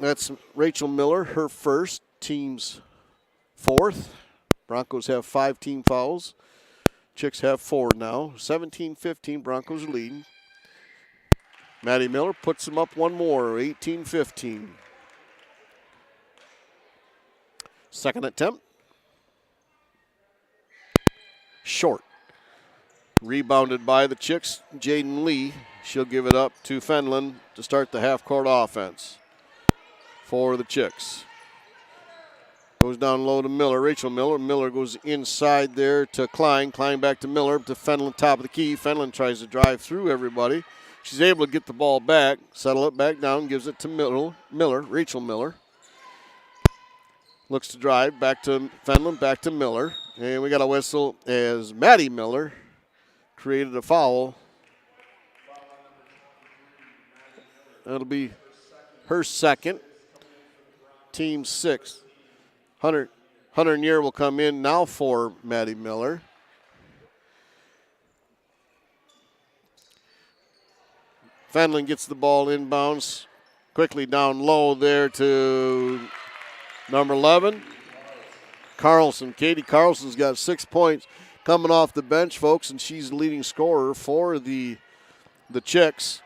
S2: That's Rachel Miller, her first, team's 4th. Broncos have 5 team fouls. Chicks have 4 now. 17-15, Broncos are leading. Maddie Miller puts them up one more, 18-15. Second attempt. Short. Rebounded by the Chicks, Jaden Lee. She'll give it up to Fenlon to start the half-court offense for the Chicks. Goes down low to Miller, Rachel Miller. Miller goes inside there to Klein. Klein back to Miller, to Fenlon, top of the key. Fenlon tries to drive through everybody. She's able to get the ball back, settle it back down, gives it to Rachel Miller. Looks to drive, back to Fenlon, back to Miller. And we got a whistle as Maddie Miller created a foul. That'll be her second, team sixth. Hunter Nier will come in now for Maddie Miller. Fenlon gets the ball inbounds, quickly down low there to number 11, Carlson. Katie Carlson's got 6 points coming off the bench, folks, and she's the leading scorer for the Chicks.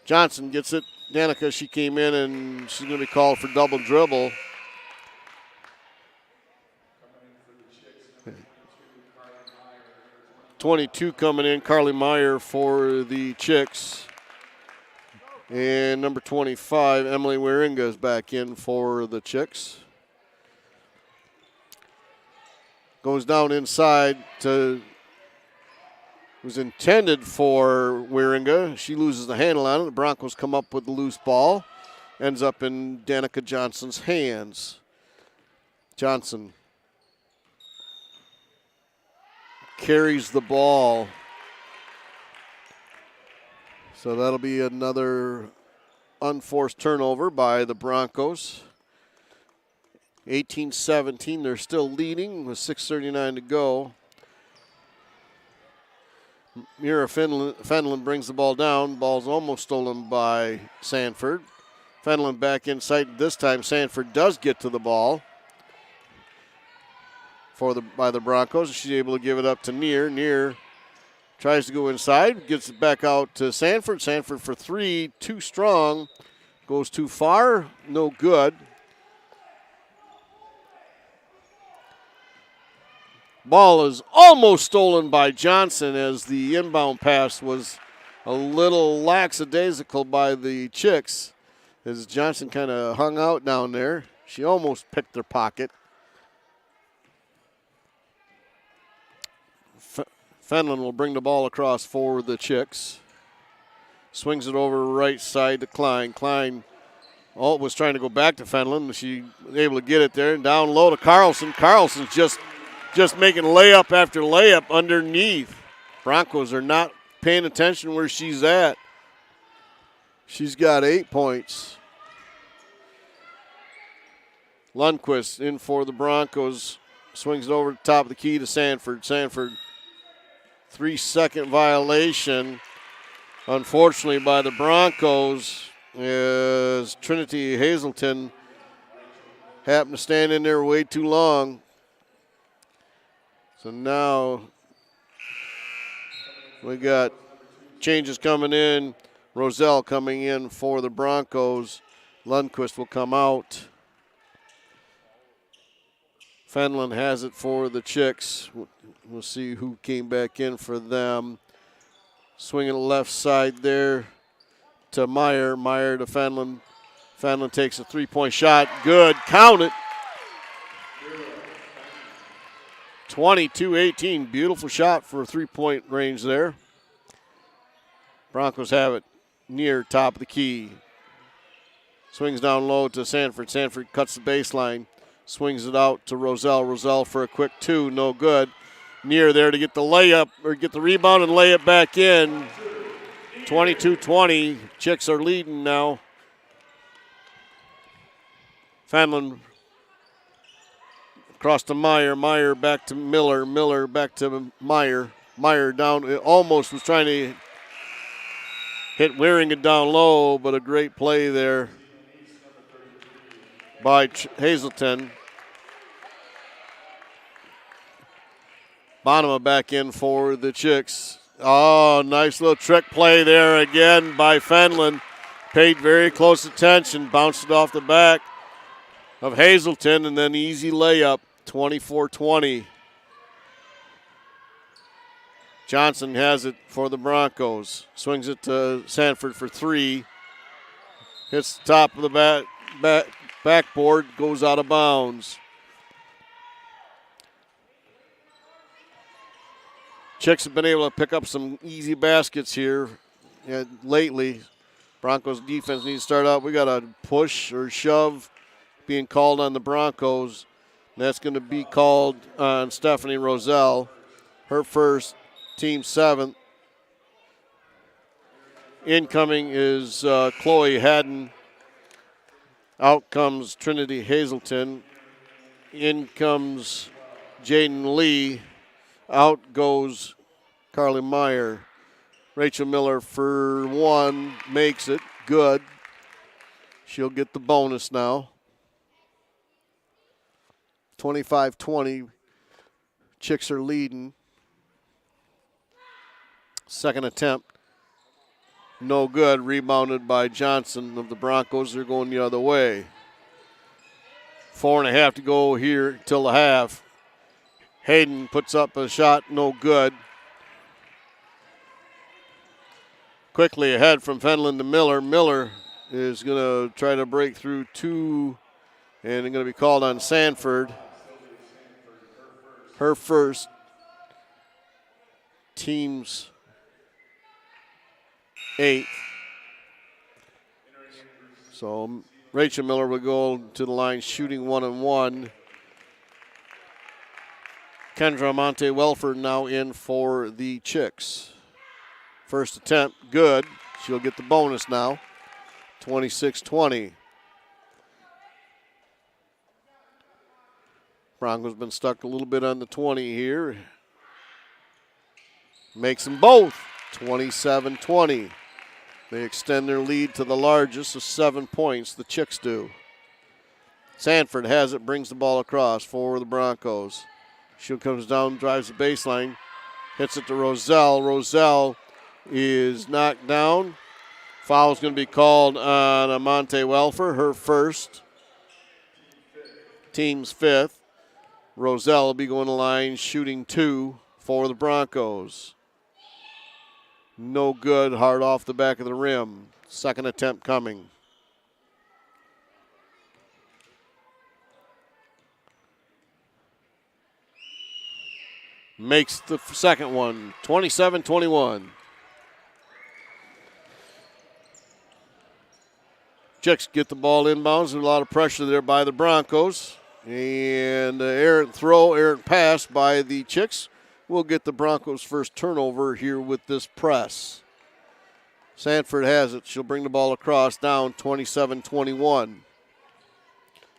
S2: Johnson gets it. Danica, she came in, and she's going to be called for double dribble. .22 coming in, Carly Meyer for the Chicks. And number 25, Emily Wieringa is back in for the Chicks. Goes down inside to, was intended for Wieringa. She loses the handle on it. The Broncos come up with the loose ball. Ends up in Danica Johnson's hands. Johnson carries the ball. So that'll be another unforced turnover by the Broncos. 18-17, they're still leading with 6:39 to go. Mira Fenlon brings the ball down. Ball's almost stolen by Sanford. Fenlon back inside. This time Sanford does get to the ball by the Broncos. She's able to give it up to Nier. Nier tries to go inside, gets it back out to Sanford. Sanford for three, too strong. Goes too far, no good. Ball is almost stolen by Johnson as the inbound pass was a little lackadaisical by the Chicks as Johnson kind of hung out down there. She almost picked her pocket. Fenlon will bring the ball across for the Chicks. Swings it over right side to Klein. Klein was trying to go back to Fenlon. She was able to get it there. And down low to Carlson. Carlson's just making layup after layup underneath. Broncos are not paying attention where she's at. She's got 8 points. Lundquist in for the Broncos. Swings it over the top of the key to Sanford. Sanford, 3-second violation, unfortunately, by the Broncos, as Trinity Hazelton happened to stand in there way too long. So now we got changes coming in. Roselle coming in for the Broncos. Lundquist will come out. Fenlon has it for the Chicks. We'll see who came back in for them. Swinging the left side there to Meyer. Meyer to Fenlon. Fenlon takes a three-point shot. Good. Count it. 22-18. Beautiful shot for a three-point range there. Broncos have it near top of the key. Swings down low to Sanford. Sanford cuts the baseline. Swings it out to Roselle. Roselle for a quick two. No good. Near there to get the layup or get the rebound and lay it back in. 22-20. Chicks are leading now. Fenlon across to Meyer. Meyer back to Miller. Miller back to Meyer. Meyer down. Almost was trying to hit Wieringa down low, but a great play there by Hazelton. Bonema back in for the Chicks. Oh, nice little trick play there again by Fenlon. Paid very close attention. Bounced it off the back of Hazelton, and then easy layup, 24-20. Johnson has it for the Broncos. Swings it to Sanford for three. Hits the top of the backboard, goes out of bounds. Chicks have been able to pick up some easy baskets here lately. Broncos defense needs to start out. We got a push or shove being called on the Broncos. That's going to be called on Stephanie Roselle. Her first, team 7th. Incoming is Chloe Haddon. Out comes Trinity Hazelton. In comes Jaden Lee. Out goes Carly Meyer. Rachel Miller for 1 makes it good. She'll get the bonus now. 25-20. Chicks are leading. Second attempt. No good. Rebounded by Johnson of the Broncos. They're going the other way. 4.5 to go here till the half. Hayden puts up a shot. No good. Quickly ahead from Fenlon to Miller. Miller is going to try to break through 2, and they're going to be called on Sanford. Her first, team's 8th. So Rachel Miller will go to the line shooting 1-1. Kendra Monte Welford now in for the Chicks. First attempt, good. She'll get the bonus now. 26-20. Broncos been stuck a little bit on the 20 here. Makes them both. 27-20. They extend their lead to the largest of 7 points. The Chicks do. Sanford has it, brings the ball across for the Broncos. She comes down, drives the baseline, hits it to Roselle. Roselle is knocked down. Foul's going to be called on Amante Welfer, her first, team's 5th. Roselle will be going to the line shooting 2 for the Broncos. No good, hard off the back of the rim. Second attempt coming. Makes the second one, 27-21. Chicks get the ball inbounds. There's a lot of pressure there by the Broncos. And errant throw, errant pass by the Chicks will get the Broncos' first turnover here with this press. Sanford has it. She'll bring the ball across, down 27-21.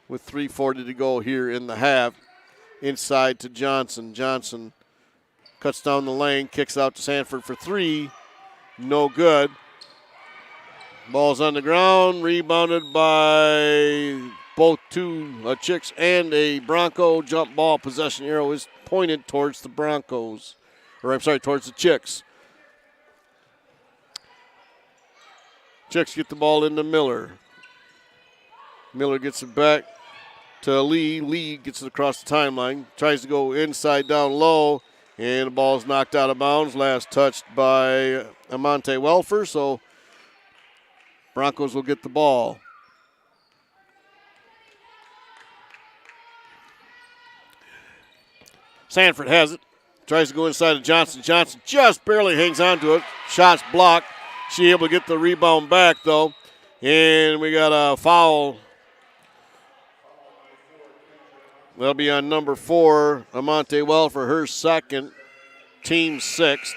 S2: With 3:40 to go here in the half. Inside to Johnson. Johnson cuts down the lane, kicks out to Sanford for 3. No good. Ball's on the ground, rebounded by both two Chicks and a Bronco. Jump ball possession arrow is pointed towards the Broncos. Towards the Chicks. Chicks get the ball into Miller. Miller gets it back to Lee. Lee gets it across the timeline. Tries to go inside down low. And the ball's knocked out of bounds. Last touched by Amante Welfer. So Broncos will get the ball. Sanford has it. Tries to go inside of Johnson. Johnson just barely hangs on to it. Shots blocked. She able to get the rebound back, though. And we got a foul. That'll be on number 4, Amante Welfer, her second, team 6th.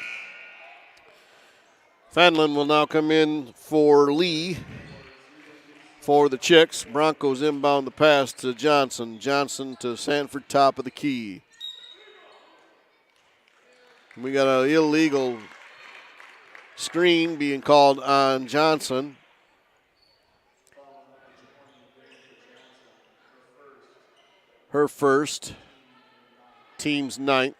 S2: Fenlon will now come in for Lee for the Chicks. Broncos inbound the pass to Johnson. Johnson to Sanford, top of the key. We got an illegal screen being called on Johnson. Her first, team's 9th.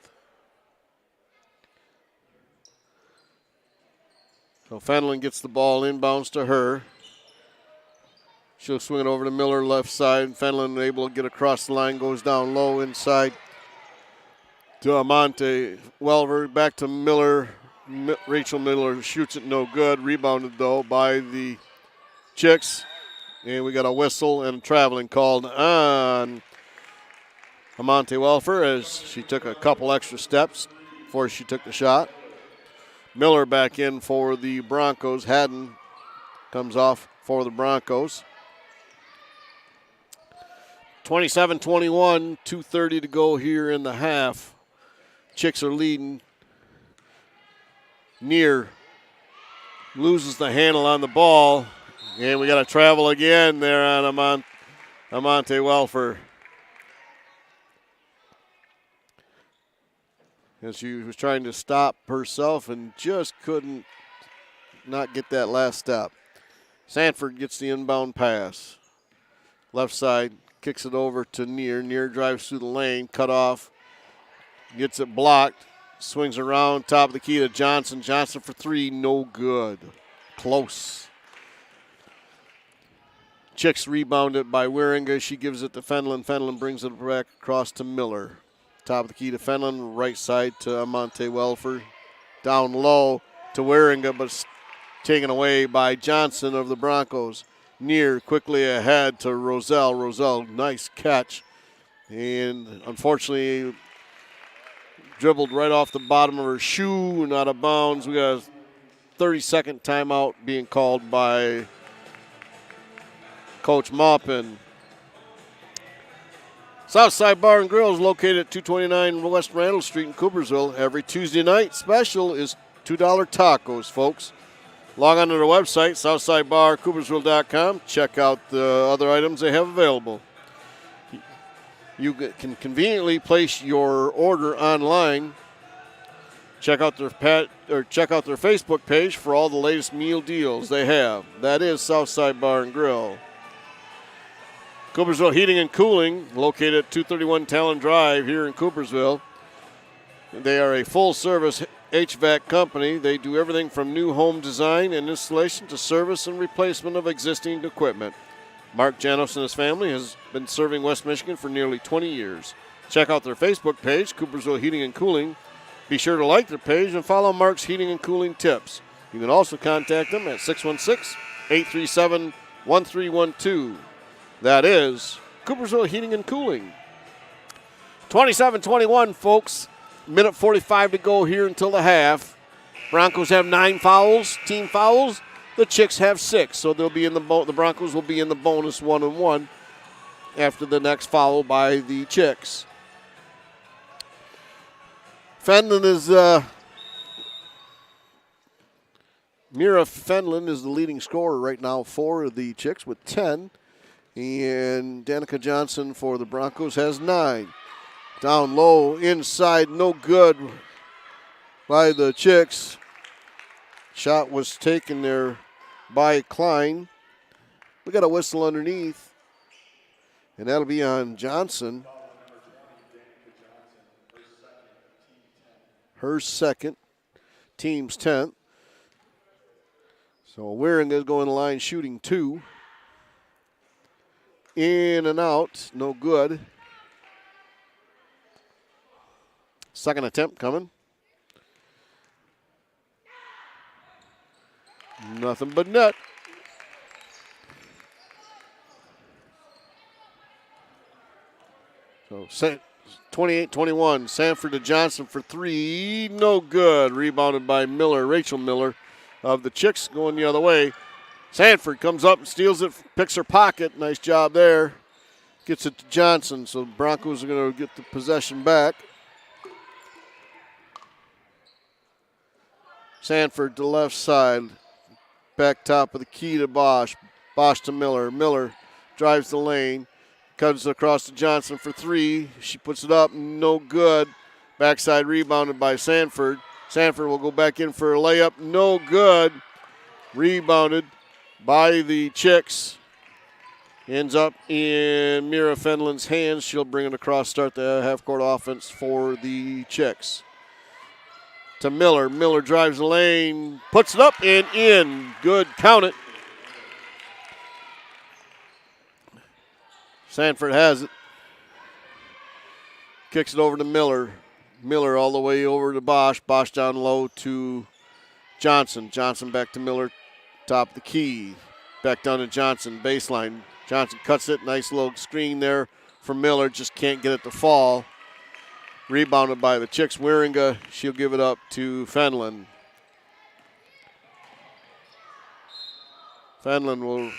S2: So Fenlon gets the ball inbounds to her. She'll swing it over to Miller left side. Fenlon able to get across the line, goes down low inside to Amante Welver. Back to Miller. Rachel Miller shoots it no good. Rebounded, though, by the Chicks. And we got a whistle and traveling called on Amante Welfer as she took a couple extra steps before she took the shot. Miller back in for the Broncos. Haddon comes off for the Broncos. 27-21, 2:30 to go here in the half. Chicks are leading. Near loses the handle on the ball. And we got to travel again there on Amante Welfer. And she was trying to stop herself and just couldn't not get that last step. Sanford gets the inbound pass. Left side, kicks it over to Near. Near drives through the lane, cut off, gets it blocked, swings around, top of the key to Johnson. Johnson for three, no good. Close. Chicks rebounded by Wieringa. She gives it to Fenlon. Fenlon brings it back across to Miller. Top of the key to Fenlon, right side to Amante Welfer. Down low to Wieringa, but taken away by Johnson of the Broncos. Near quickly ahead to Roselle. Roselle, nice catch. And unfortunately, dribbled right off the bottom of her shoe and out of bounds. We got a 30-second timeout being called by Coach Maupin. Southside Bar and Grill is located at 229 West Randall Street in Coopersville. Every Tuesday night special is $2 tacos, folks. Log on to their website, southsidebarcoopersville.com. Check out the other items they have available. You can conveniently place your order online. Check out their Facebook page for all the latest meal deals they have. That is Southside Bar and Grill. Coopersville Heating and Cooling, located at 231 Talon Drive here in Coopersville. They are a full-service HVAC company. They do everything from new home design and installation to service and replacement of existing equipment. Mark Janos and his family has been serving West Michigan for nearly 20 years. Check out their Facebook page, Coopersville Heating and Cooling. Be sure to like their page and follow Mark's Heating and Cooling tips. You can also contact them at 616-837-1312. That is Coopersville Heating and Cooling. 27-21, folks. Minute 45 to go here until the half. Broncos have 9 fouls, team fouls. The Chicks have 6, so they'll be in the Broncos will be in the bonus 1-1 after the next foul by the Chicks. Fenlon is Mira Fenlon is the leading scorer right now for the Chicks with 10. And Danica Johnson for the Broncos has 9. Down low, inside, no good by the Chicks. Shot was taken there by Klein. We got a whistle underneath, and that'll be on Johnson. Her second, team's 10th. So Wieringa is going to line shooting 2. In and out, no good. Second attempt coming. Nothing but net. So 28-21. Sanford to Johnson for 3. No good. Rebounded by Miller, Rachel Miller of the Chicks going the other way. Sanford comes up and steals it, picks her pocket. Nice job there. Gets it to Johnson, so the Broncos are going to get the possession back. Sanford to the left side. Back top of the key to Bosch. Bosch to Miller. Miller drives the lane. Cuts across to Johnson for 3. She puts it up, no good. Backside rebounded by Sanford. Sanford will go back in for a layup, no good. Rebounded by the Chicks. Ends up in Mira Fenlon's hands. She'll bring it across, start the half-court offense for the Chicks. To Miller. Miller drives the lane, puts it up and in. Good, count it. Sanford has it. Kicks it over to Miller. Miller all the way over to Bosch. Bosch down low to Johnson. Johnson back to Miller. Top of the key. Back down to Johnson. Baseline. Johnson cuts it. Nice little screen there for Miller. Just can't get it to fall. Rebounded by the Chicks. Wieringa. She'll give it up to Fenlon. Fenlon will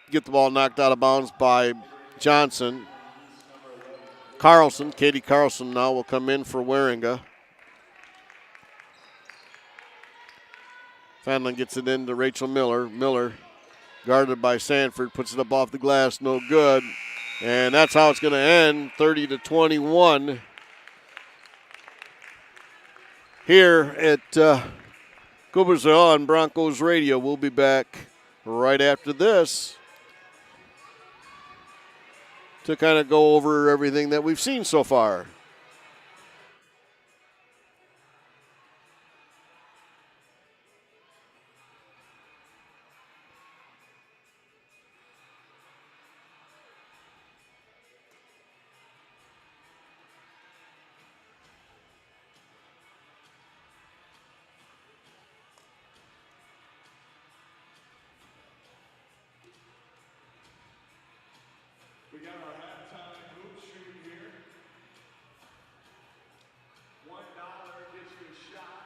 S2: get the ball knocked out of bounds by Johnson. Katie Carlson now will come in for Waringa. Fenlon gets it into Rachel Miller. Miller, guarded by Sanford, puts it up off the glass, no good. And that's how it's going to end, 30-21. Here at Coopersville on Broncos Radio. We'll be back right after this to kind of go over everything that we've seen so far.
S3: We got our halftime hoop shoot here. $1 gets you a shot.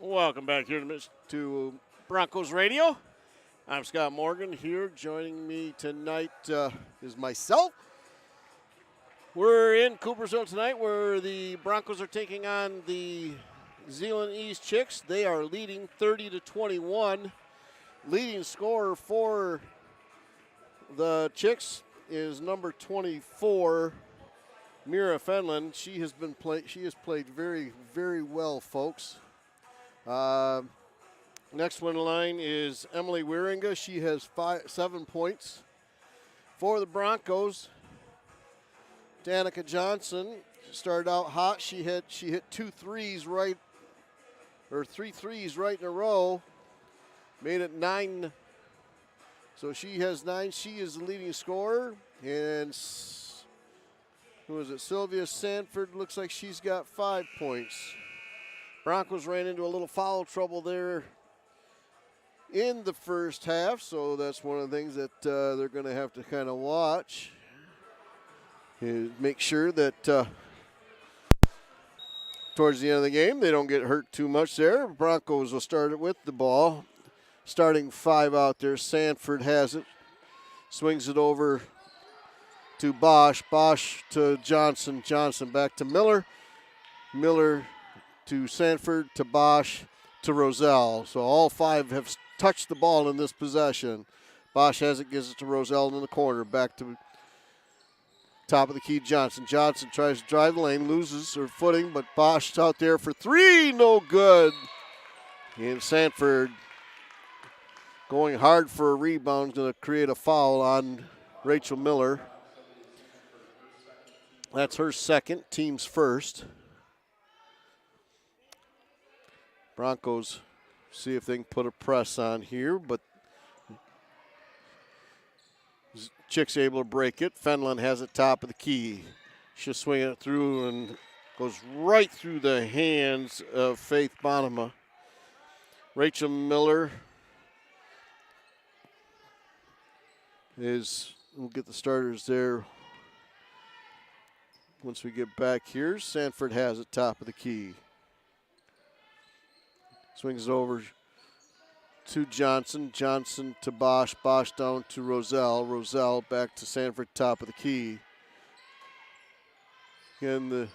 S1: Welcome back here to Broncos Radio. I'm Scott Morgan here. Joining me tonight is myself. We're in Coopersville tonight where the Broncos are taking on the Zeeland East Chicks. They are leading 30-21. Leading scorer for the Chicks is number 24, Mira Fenlon. She has played very, very well, folks. Next one in line is Emily Wieringa. She has 7 points. For the Broncos, Danica Johnson started out hot. She hit 3 threes right in a row. Made it 9. So she has 9. She is the leading scorer. And who is it? Sylvia Sanford looks like she's got 5 points. Broncos ran into a little foul trouble there in the first half, so that's one of the things that they're going to have to kind of watch. Is make sure that towards the end of the game they don't get hurt too much there. Broncos will start it with the ball. Starting 5 out there. Sanford has it. Swings it over to Bosch. Bosch to Johnson. Johnson back to Miller. Miller to Sanford, to Bosch, to Roselle. So all 5 have touched the ball in this possession. Bosch has it, gives it to Roselle in the corner. Back to top of the key, Johnson. Johnson tries to drive the lane, loses her footing, but Bosch out there for 3, no good. And Sanford going hard for a rebound, going to create a foul on Rachel Miller. That's her second, team's first. Broncos see if they can put a press on here, but Chick's able to break it. Fenlon has it top of the key. She'll swing it through and goes right through the hands of Faith Bonema. Rachel Miller we'll get the starters there once we get back here. Sanford has it top of the key. Swings it over to Johnson. Johnson to Bosch. Bosch down to Roselle. Roselle back to Sanford, top of the key. Again, the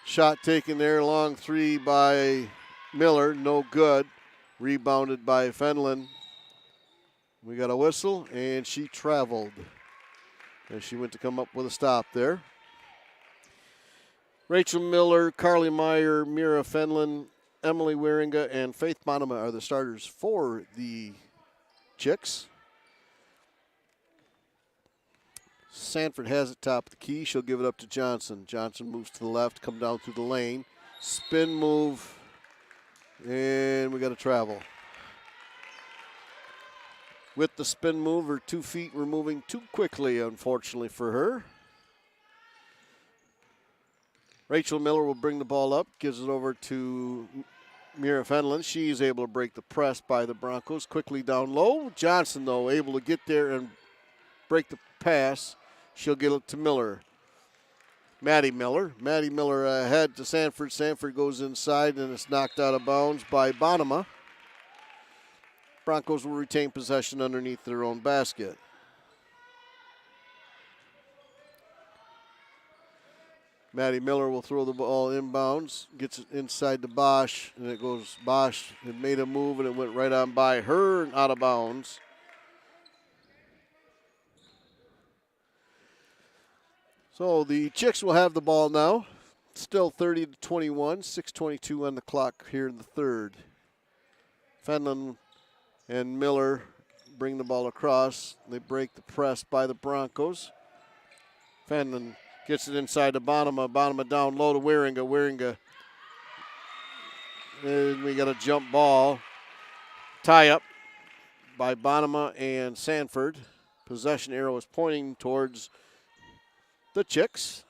S1: shot taken there, long 3 by Miller. No good. Rebounded by Fenlon. We got a whistle, and she traveled. And she went to come up with a stop there. Rachel Miller, Carly Meyer, Mira Fenlon, Emily Wieringa, and Faith Bonema are the starters for the Chicks. Sanford has it top of the key. She'll give it up to Johnson. Johnson moves to the left, come down through the lane. Spin move, and we got to travel. With the spin move, her 2 feet were moving too quickly, unfortunately for her. Rachel Miller will bring the ball up, gives it over to Mira Fenlon. She's able to break the press by the Broncos. Quickly down low. Johnson, though, able to get there and break the pass. She'll get it to Miller. Maddie Miller. Maddie Miller ahead to Sanford. Sanford goes inside, and it's knocked out of bounds by Bonema. Broncos will retain possession underneath their own basket. Maddie Miller will throw the ball inbounds, gets it inside to Bosch, and it goes. Bosch had made a move, and it went right on by her and out of bounds. So the Chicks will have the ball now. Still 30-21, 6:22 on the clock here in the third. Fenlon and Miller bring the ball across. They break the press by the Broncos. Fenlon gets it inside to Bonema. Bonema down low to Wieringa. Wieringa. And we got a jump ball. Tie up by Bonema and Sanford. Possession arrow is pointing towards the Chicks.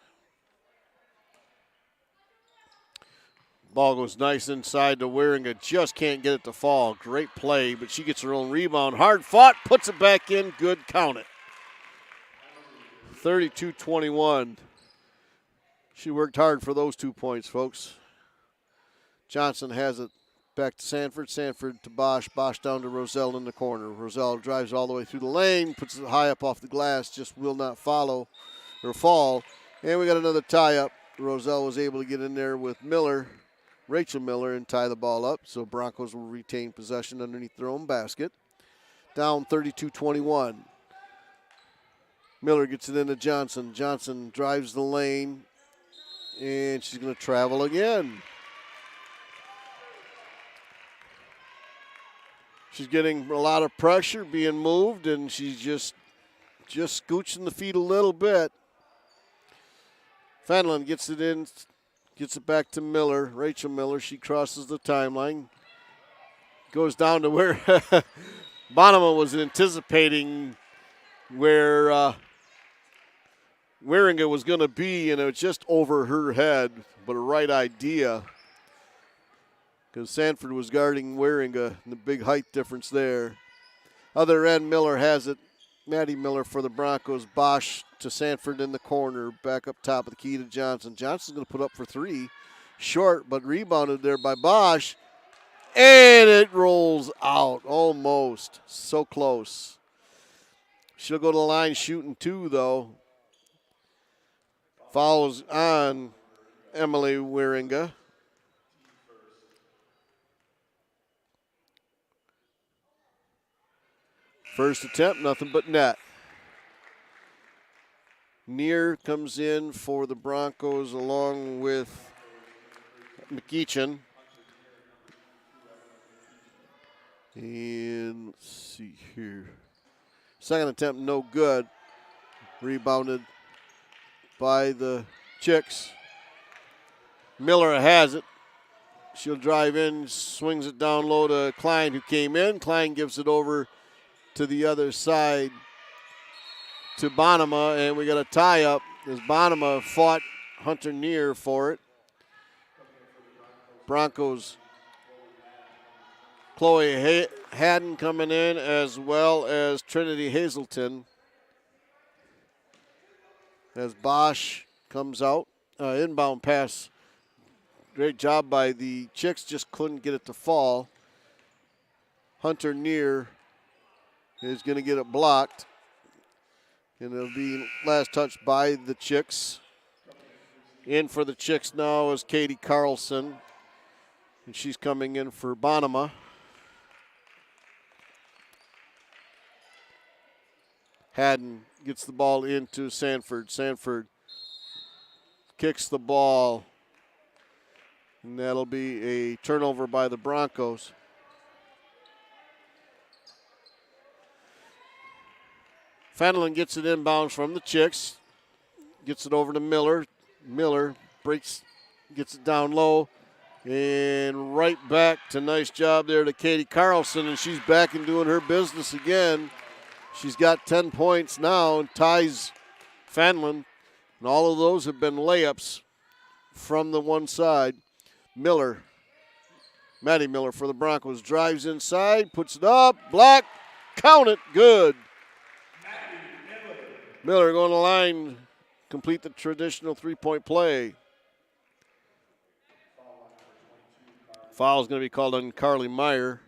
S1: Ball goes nice inside to Wieringa. Just can't get it to fall. Great play, but she gets her own rebound. Hard fought, puts it back in. Good, count it. 32-21. She worked hard for those 2 points, folks. Johnson has it
S2: back to Sanford. Sanford to Bosch. Bosch down to Roselle in the corner. Roselle drives all the way through the lane, puts it high up off the glass, just will not follow or fall. And we got another tie up. Roselle was able to get in there with Miller, Rachel Miller, and tie the ball up. So Broncos will retain possession underneath their own basket. Down 32-21. Miller gets it into Johnson. Johnson drives the lane, and she's going to travel again. She's getting a lot of pressure being moved, and she's just scooching the feet a little bit. Fenlon gets it in, gets it back to Miller. Rachel Miller, she crosses the timeline. Goes down to where Bonema was anticipating where Wieringa was going to be, and it was just over her head, but a right idea because Sanford was guarding Wieringa and the big height difference there. Other end, Miller has it. Maddie Miller for the Broncos. Bosch to Sanford in the corner. Back up top of the key to Johnson. Johnson's going to put up for three. Short, but rebounded there by Bosch. And it rolls out almost. So close. She'll go to the line shooting two, though. Fouls on Emily Wieringa. First attempt, nothing but net. Near comes in for the Broncos along with McEachin. And let's see here. Second attempt, no good. Rebounded by the Chicks. Miller has it. She'll drive in, swings it down low to Klein, who came in. Klein gives it over to the other side to Bonema, and we got a tie-up as Bonema fought Hunter Neer for it. Broncos, Chloe Haddon coming in as well as Trinity Hazelton. As Bosch comes out, inbound pass. Great job by the Chicks, just couldn't get it to fall. Hunter Neer is going to get it blocked. And it'll be last touch by the Chicks. In for the Chicks now is Katie Carlson. And she's coming in for Bonema. Haddon gets the ball into Sanford. Sanford kicks the ball. And that'll be a turnover by the Broncos. Fenlon gets it inbounds from the Chicks. Gets it over to Miller. Miller breaks, gets it down low. And right back to nice job there to Katie Carlson. And she's back and doing her business again. She's got 10 points now and ties Fenlon. And all of those have been layups from the one side. Miller, Maddie Miller for the Broncos, drives inside, puts it up, block, count it, good. Miller going to the line, complete the traditional three-point play. Foul is going to be called on Carly Meyer,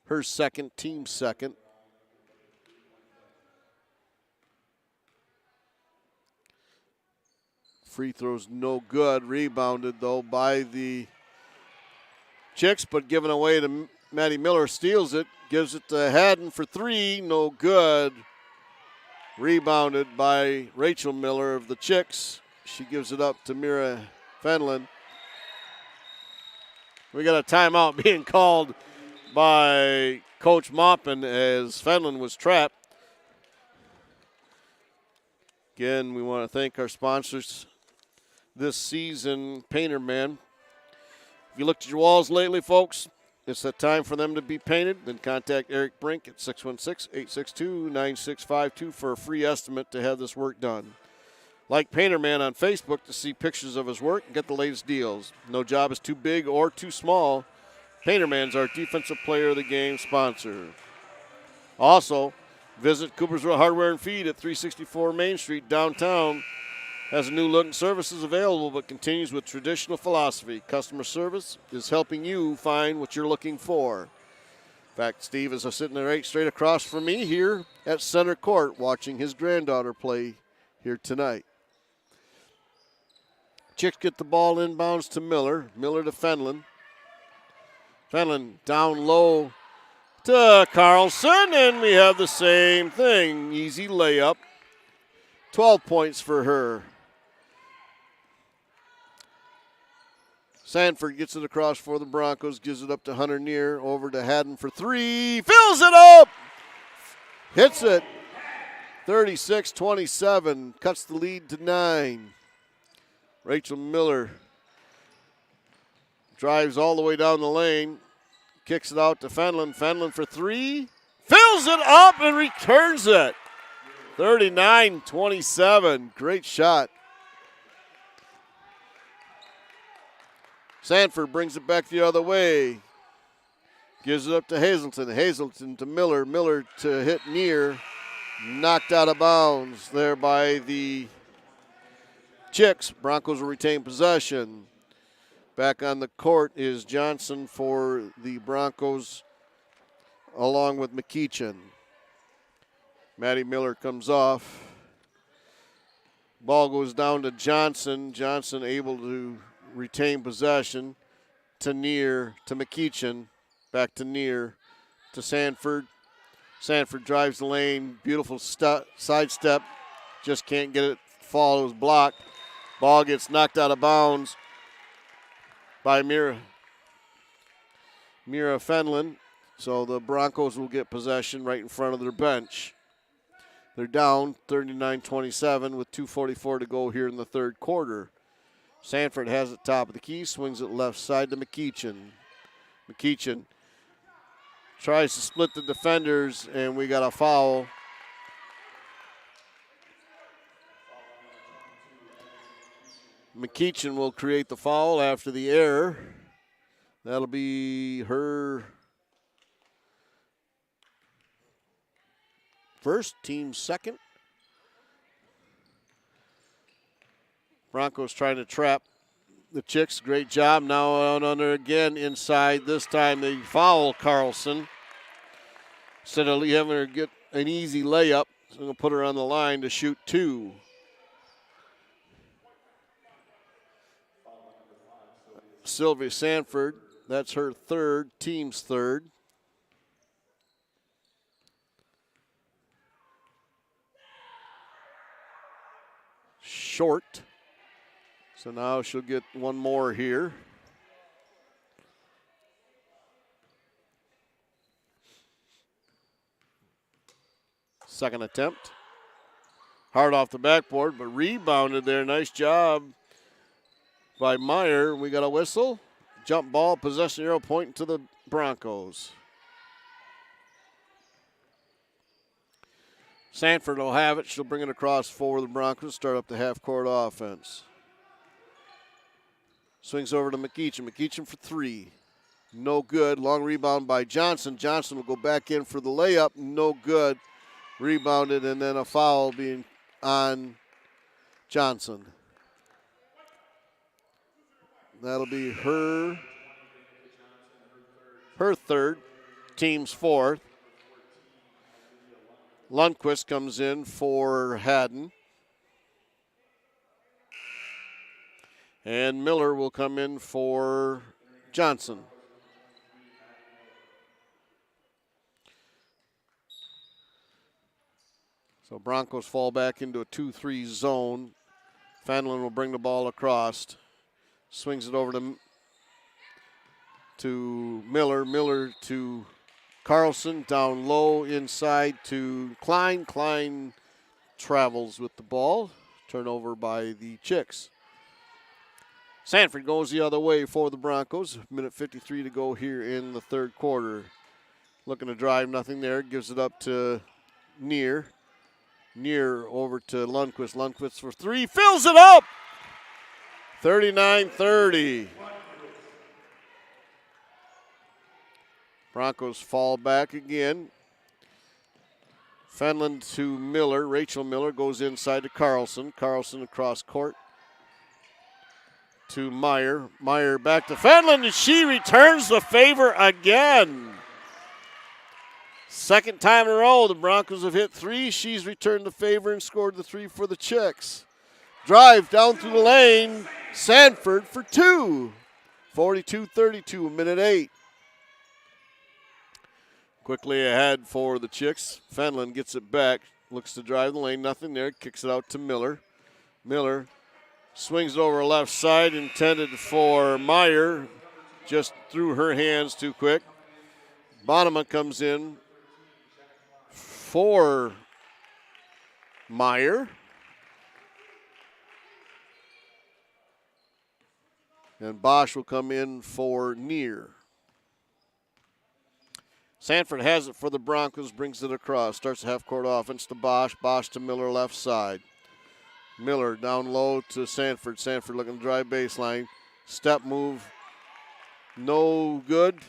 S2: her second, team second. Free throws no good. Rebounded, though, by the Chicks, but given away to Maddie Miller. Steals it, gives it to Haddon for three. No good. Rebounded by Rachel Miller of the Chicks. She gives it up to Mira Fenlon. We got a timeout being called by Coach Maupin as Fenlon was trapped. Again, we want to thank our sponsors this season, Painter Man. If you looked at your walls lately, folks, it's that time for them to be painted. Then contact Eric Brink at 616-862-9652 for a free estimate to have this work done. Like Painter Man on Facebook to see pictures of his work and get the latest deals. No job is too big or too small. Painter Man's our defensive player of the game sponsor. Also, visit Coopersville Hardware and Feed at 364 Main Street downtown Has a new look and services available, but continues with traditional philosophy. Customer service is helping you find what you're looking for. In fact, Steve is sitting right straight across from me here at center court watching his granddaughter play here tonight. Chicks get the ball inbounds to Miller. Miller to Fenlon. Fenlon down low to Carlson, and we have the same thing. Easy layup. 12 points for her. Sanford gets it across for the Broncos, gives it up to Hunter Neer, over to Haddon for three, fills it up, hits it, 36-27, cuts the lead to 9. Rachel Miller drives all the way down the lane, kicks it out to Fenlon. Fenlon for three, fills it up and returns it. 39-27, great shot. Sanford brings it back the other way. Gives it up to Hazelton. Hazelton to Miller. Miller to hit Neer. Knocked out of bounds there by the Chicks. Broncos will retain possession. Back on the court is Johnson for the Broncos along with McEachin. Maddie Miller comes off. Ball goes down to Johnson. Johnson able to retain possession to Neer, to McEachin, back to Neer, to Sanford. Sanford drives the lane, beautiful sidestep, just can't get it, fall, it was blocked. Ball gets knocked out of bounds by Mira Fenlon, so the Broncos will get possession right in front of their bench. They're down 39-27 with 2:44 to go here in the third quarter. Sanford has it top of the key, swings it left side to McEachin. McEachin tries to split the defenders, and we got a foul. McEachin will create the foul after the error. That'll be her first, team second. Broncos trying to trap the Chicks. Great job. Now out under again inside. This time they foul Carlson. Instead of having her get an easy layup, so going to put her on the line to shoot two. Sylvia Sanford, that's her third, team's third. Short. So now she'll get one more here. Second attempt. Hard off the backboard, but rebounded there. Nice job by Meyer. We got a whistle. Jump ball, possession arrow pointing to the Broncos. Sanford will have it. She'll bring it across for the Broncos. Start up the half-court offense. Swings over to McEachin. McEachin for three. No good. Long rebound by Johnson. Johnson will go back in for the layup. No good. Rebounded, and then a foul being on Johnson. That'll be her third, team's fourth. Lundquist comes in for Haddon. And Miller will come in for Johnson. So Broncos fall back into a 2-3 zone. Fenlon will bring the ball across. Swings it over to Miller. Miller to Carlson. Down low inside to Klein. Klein travels with the ball. Turnover by the Chicks. Sanford goes the other way for the Broncos. Minute 53 to go here in the third quarter. Looking to drive, nothing there. Gives it up to Neer. Neer over to Lundquist. Lundquist for three. Fills it up! 39-30. Broncos fall back again. Fenlon to Miller. Rachel Miller goes inside to Carlson. Carlson across court to Meyer. Meyer back to Fenlon, and she returns the favor again. Second time in a row, the Broncos have hit three. She's returned the favor and scored the three for the Chicks. Drive down through the lane. Sanford for two. 42-32, minute 8. Quickly ahead for the Chicks. Fenlon gets it back. Looks to drive the lane. Nothing there. Kicks it out to Miller. Miller swings it over left side. Intended for Meyer. Just threw her hands too quick. Bonema comes in for Meyer. And Bosch will come in for Neer. Sanford has it for the Broncos, brings it across. Starts the half-court offense to Bosch. Bosch to Miller left side. Miller down low to Sanford. Sanford looking to drive baseline. Step move. No good.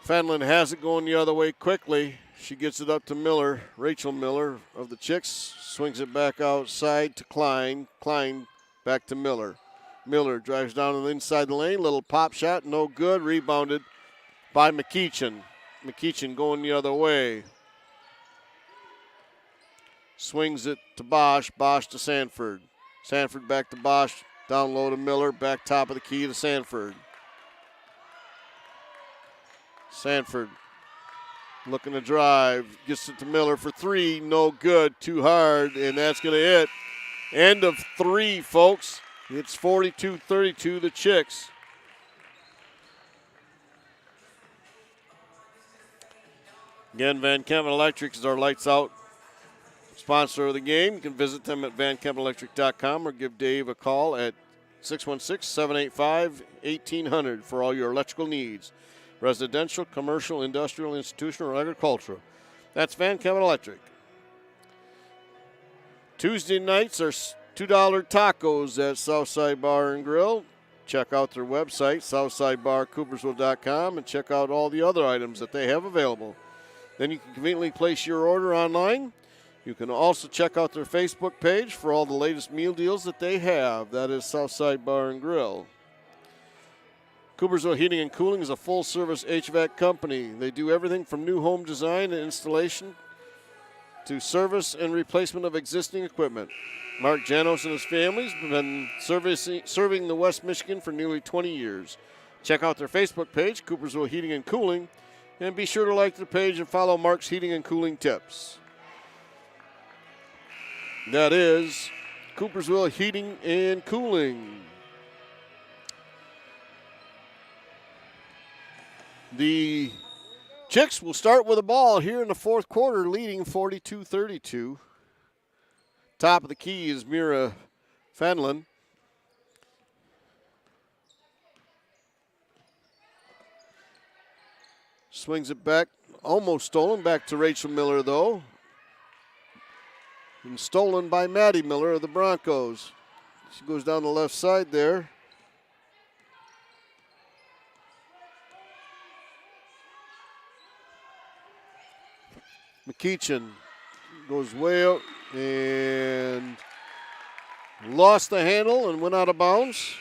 S2: Fenlon has it going the other way quickly. She gets it up to Miller. Rachel Miller of the Chicks swings it back outside to Klein. Klein back to Miller. Miller drives down to the inside the lane. Little pop shot, no good. Rebounded by McEachin. McEachin going the other way. Swings it to Bosch. Bosch to Sanford. Sanford back to Bosch. Down low to Miller. Back top of the key to Sanford. Sanford looking to drive. Gets it to Miller for three. No good. Too hard. And that's going to hit. End of three, folks. It's 42-32, the Chicks. Again, Van Kempen Electric is our lights out sponsor of the game. You can visit them at vankempenelectric.com or give Dave a call at 616-785-1800 for all your electrical needs. Residential, commercial, industrial, institutional, or agricultural. That's Van Kempen Electric. Tuesday nights are $2 tacos at Southside Bar and Grill. Check out their website, southsidebarcoopersville.com, and check out all the other items that they have available. Then you can conveniently place your order online. You can also check out their Facebook page for all the latest meal deals that they have. That is Southside Bar and Grill. Coopersville Heating and Cooling is a full-service HVAC company. They do everything from new home design and installation to service and replacement of existing equipment. Mark Janos and his family have been serving the West Michigan for nearly 20 years. Check out their Facebook page, Coopersville Heating and Cooling, and be sure to like the page and follow Mark's Heating and Cooling Tips. That is Coopersville Heating and Cooling. The Chicks will start with the ball here in the fourth quarter, leading 42-32. Top of the key is Mira Fenlon. Swings it back, almost stolen, back to Rachel Miller though. And stolen by Maddie Miller of the Broncos. She goes down the left side there. McEachin goes way out and lost the handle and went out of bounds.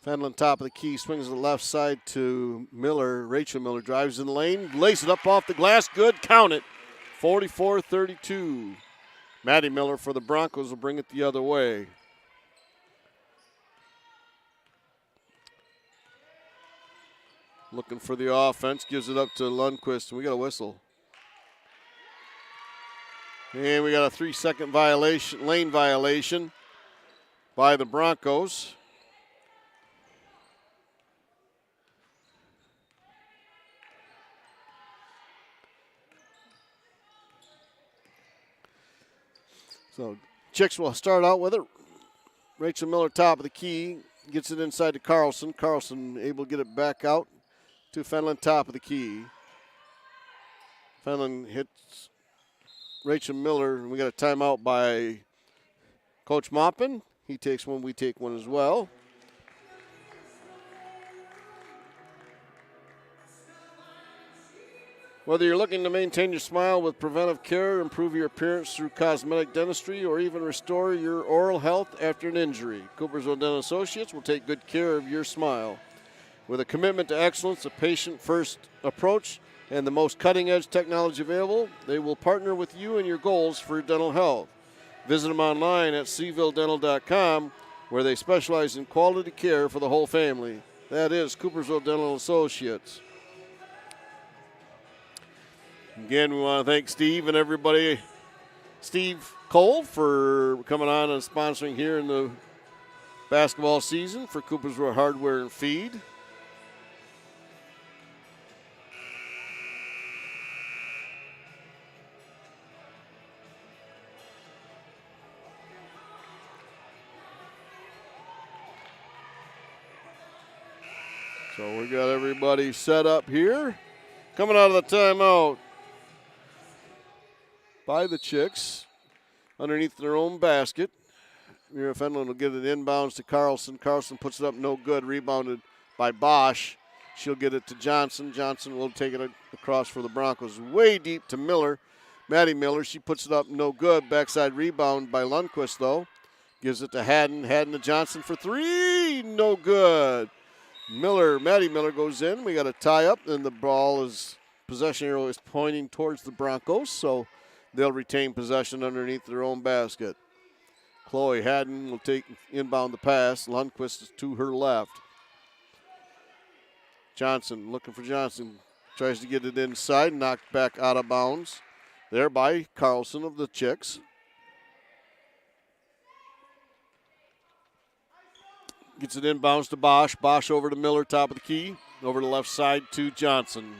S2: Fenlon top of the key, swings to the left side to Miller. Rachel Miller drives in the lane, lays it up off the glass. Good, count it. 44-32. Maddie Miller for the Broncos will bring it the other way. Looking for the offense, gives it up to Lundquist, and we got a whistle. And we got a 3-second violation, lane violation by the Broncos. So Chicks will start out with it. Rachel Miller, top of the key, gets it inside to Carlson. Carlson able to get it back out to Fenlon, top of the key. Fenlon hits Rachel Miller, and we got a timeout by Coach Moppin. He takes one, we take one as well. Whether you're looking to maintain your smile with preventive care, improve your appearance through cosmetic dentistry, or even restore your oral health after an injury, Coopersville Dental Associates will take good care of your smile. With a commitment to excellence, a patient-first approach, and the most cutting-edge technology available, they will partner with you and your goals for dental health. Visit them online at cvilledental.com, where they specialize in quality care for the whole family. That is Coopersville Dental Associates. Again, we want to thank Steve and everybody, Steve Cole, for coming on and sponsoring here in the basketball season for Coopersville Hardware and Feed. So we got everybody set up here. Coming out of the timeout by the Chicks underneath their own basket. Mira Fenlon will get it inbounds to Carlson. Carlson puts it up, no good. Rebounded by Bosch. She'll get it to Johnson. Johnson will take it across for the Broncos. Way deep to Miller. Maddie Miller, she puts it up, no good. Backside rebound by Lundquist, though. Gives it to Haddon. Haddon to Johnson for three. No good. Maddie Miller goes in. We got a tie up, and the ball is, possession arrow is pointing towards the Broncos, so they'll retain possession underneath their own basket. Chloe Haddon will take inbound the pass. Lundquist is to her left. Johnson looking for Johnson. Tries to get it inside, knocked back out of bounds. There by Carlson of the Chicks. Gets it inbounds to Bosch. Bosch over to Miller, top of the key. Over to the left side to Johnson.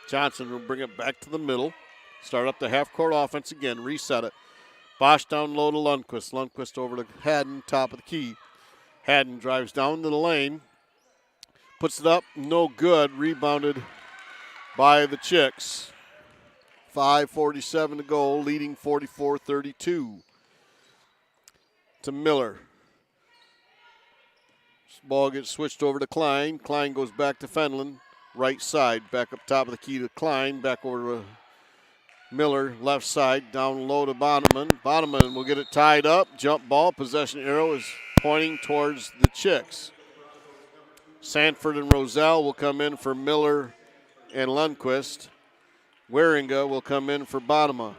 S2: Johnson will bring it back to the middle. Start up the half-court offense again. Reset it. Bosch down low to Lundquist. Lundquist over to Haddon, top of the key. Haddon drives down to the lane. Puts it up. No good. Rebounded by the Chicks. 5:47 to go. Leading 44-32. To Miller. Ball gets switched over to Klein. Klein goes back to Fenlon. Right side. Back up top of the key to Klein. Back over to Miller. Left side. Down low to Bonneman. Bonneman will get it tied up. Jump ball. Possession arrow is pointing towards the Chicks. Sanford and Roselle will come in for Miller and Lundquist. Waringa will come in for Bonema.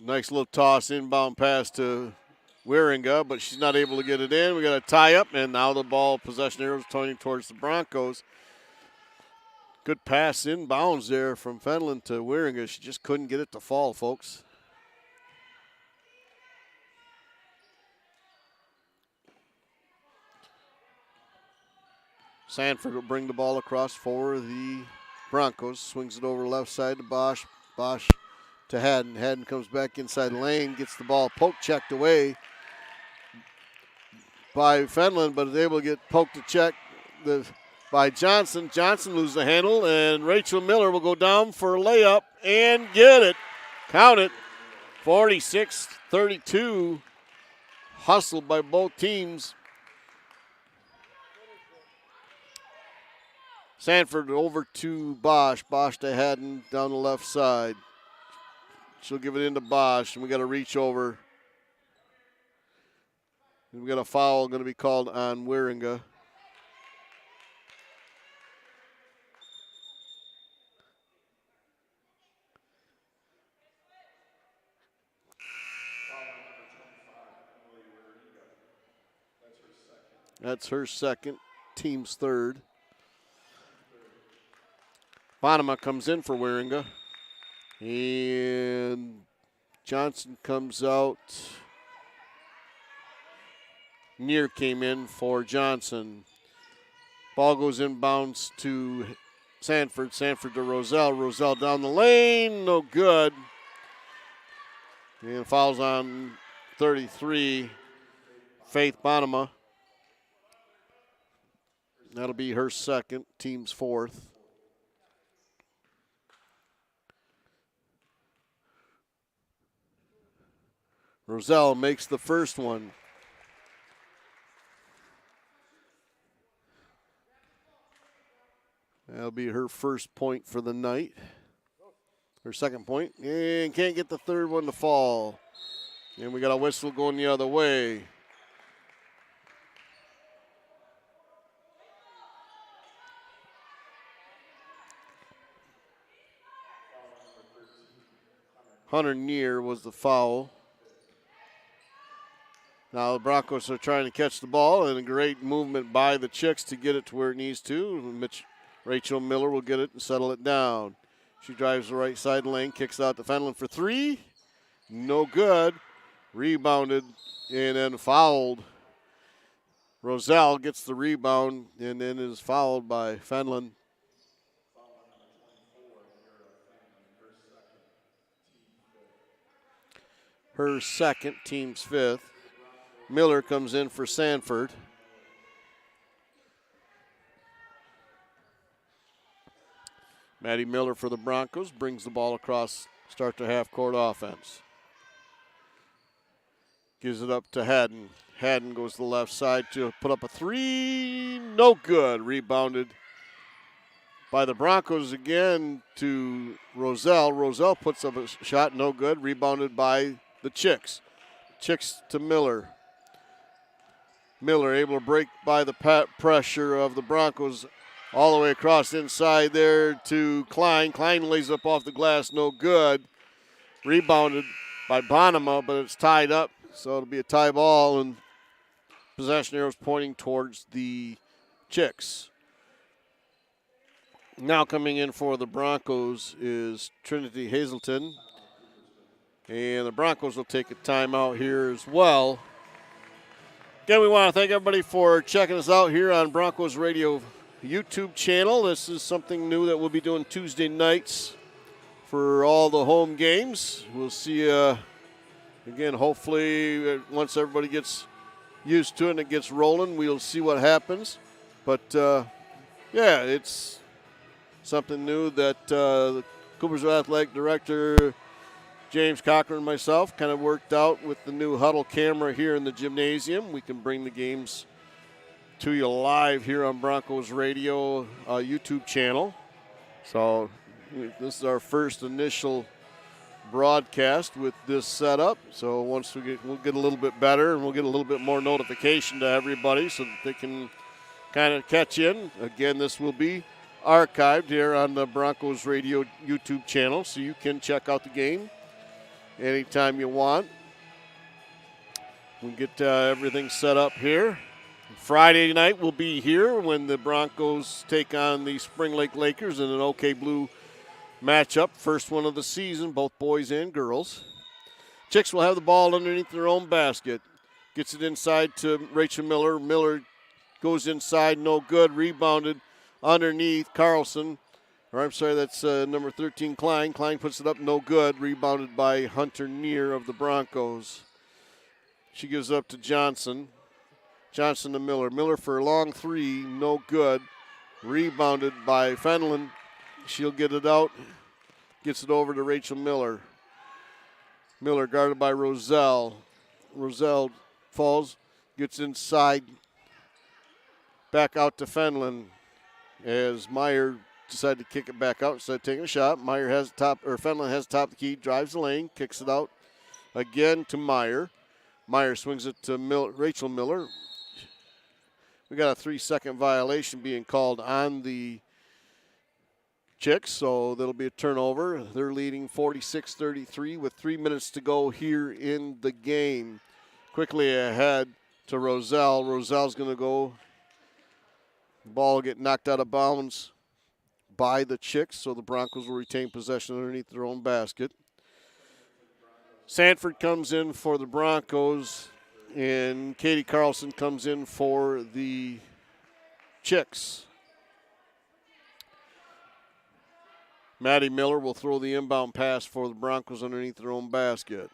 S2: Nice little toss, inbound pass to Waringa, but she's not able to get it in. We got a tie up, and now the ball, possession arrows pointing towards the Broncos. Good pass inbounds there from Fenlon to Waringa. She just couldn't get it to fall, folks. Sanford will bring the ball across for the Broncos. Swings it over left side to Bosch. Bosch to Haddon. Haddon comes back inside the lane, gets the ball checked away by Fenlon, but is able to get poked to check by Johnson. Johnson loses the handle, and Rachel Miller will go down for a layup and get it. Count it. 46-32. Hustled by both teams. Sanford over to Bosch. Bosch to Haddon down the left side. She'll give it into Bosch, and we got to reach over. And we got a foul going to be called on Waringa. That's her second, team's third. Bonema comes in for Waringa. And Johnson comes out. Near came in for Johnson. Ball goes inbounds to Sanford. Sanford to Roselle. Roselle down the lane. No good. And fouls on 33, Faith Bonema. That'll be her second, team's fourth. Roselle makes the first one. That'll be her first point for the night. Her second point. And can't get the third one to fall. And we got a whistle going the other way. Hunter Neer was the foul. Now the Broncos are trying to catch the ball, and a great movement by the Chicks to get it to where it needs to. Rachel Miller will get it and settle it down. She drives the right side lane, kicks out to Fenlon for three. No good. Rebounded and then fouled. Roselle gets the rebound and then is fouled by Fenlon. Her second, team's fifth. Miller comes in for Sanford. Maddie Miller for the Broncos brings the ball across, start to half-court offense. Gives it up to Haddon. Haddon goes to the left side to put up a three. No good. Rebounded by the Broncos again to Roselle. Roselle puts up a shot. No good. Rebounded by the Chicks. Chicks to Miller. Miller able to break by the pressure of the Broncos all the way across inside there to Klein. Klein lays up off the glass. No good. Rebounded by Bonema, but it's tied up. So it'll be a tie ball, and possession arrows pointing towards the Chicks. Now coming in for the Broncos is Trinity Hazelton. And the Broncos will take a timeout here as well. Again, we want to thank everybody for checking us out here on Broncos Radio YouTube channel. This is something new that we'll be doing Tuesday nights for all the home games. We'll see you again, hopefully, once everybody gets used to it and it gets rolling, we'll see what happens. But, yeah, it's something new that the Coopersville Athletic Director James Cochran and myself kind of worked out with the new huddle camera here in the gymnasium. We can bring the games to you live here on Broncos Radio YouTube channel. So this is our first initial broadcast with this setup. So once we'll get a little bit better and we'll get a little bit more notification to everybody so that they can kind of catch in. Again, this will be archived here on the Broncos Radio YouTube channel, so you can check out the game anytime you want. We'll get everything set up here. Friday night we'll be here when the Broncos take on the Spring Lake Lakers in an OK Blue matchup. First one of the season, both boys and girls. Chicks will have the ball underneath their own basket. Gets it inside to Rachel Miller. Miller goes inside, no good. Rebounded underneath Carlson. Or I'm sorry, that's number 13, Klein. Klein puts it up, no good. Rebounded by Hunter Neer of the Broncos. She gives up to Johnson. Johnson to Miller. Miller for a long three, no good. Rebounded by Fenlon. She'll get it out. Gets it over to Rachel Miller. Miller guarded by Roselle. Roselle falls, gets inside. Back out to Fenlon as Meyer decided to kick it back out instead of taking a shot. Fenlon has the top of the key, drives the lane, kicks it out again to Meyer. Meyer swings it to Rachel Miller. We got a 3-second violation being called on the Chicks, so that'll be a turnover. They're leading 46-33 with 3 minutes to go here in the game. Quickly ahead to Roselle. Roselle's going to go. The ball will get knocked out of bounds by the Chicks, so the Broncos will retain possession underneath their own basket. Sanford comes in for the Broncos, and Katie Carlson comes in for the Chicks. Maddie Miller will throw the inbound pass for the Broncos underneath their own basket.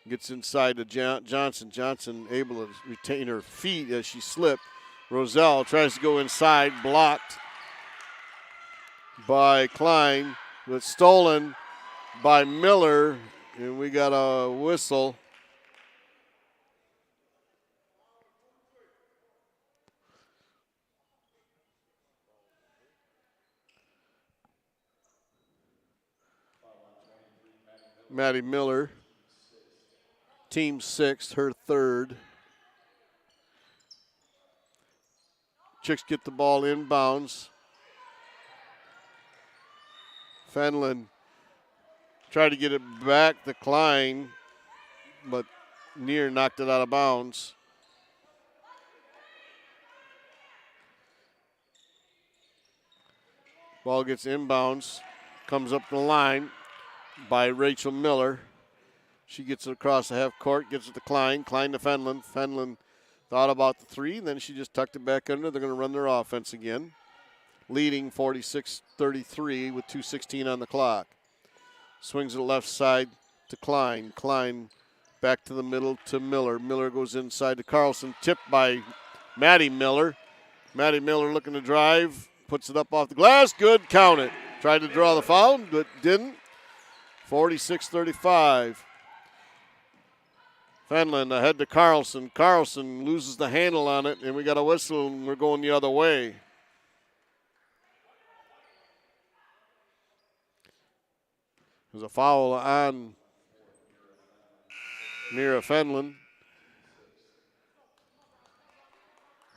S2: Gets inside to Johnson. Johnson able to retain her feet as she slipped. Roselle tries to go inside, blocked by Klein, but stolen by Miller, and we got a whistle. Maddie Miller, team sixth, her third. Chicks get the ball inbounds. Fenlon tried to get it back to Klein, but Near knocked it out of bounds. Ball gets inbounds, comes up the line by Rachel Miller. She gets it across the half court, gives it to Klein. Klein to Fenlon. Fenlon thought about the three, then she just tucked it back under. They're going to run their offense again, leading 46-33 with 2:16 on the clock. Swings it left side to Klein. Klein back to the middle to Miller. Miller goes inside to Carlson. Tipped by Maddie Miller. Maddie Miller looking to drive. Puts it up off the glass. Good. Count it. Tried to draw the foul, but didn't. 46-35. Fenlon ahead to Carlson. Carlson loses the handle on it, and we got a whistle, and we're going the other way. There's a foul on Mira Fenlon.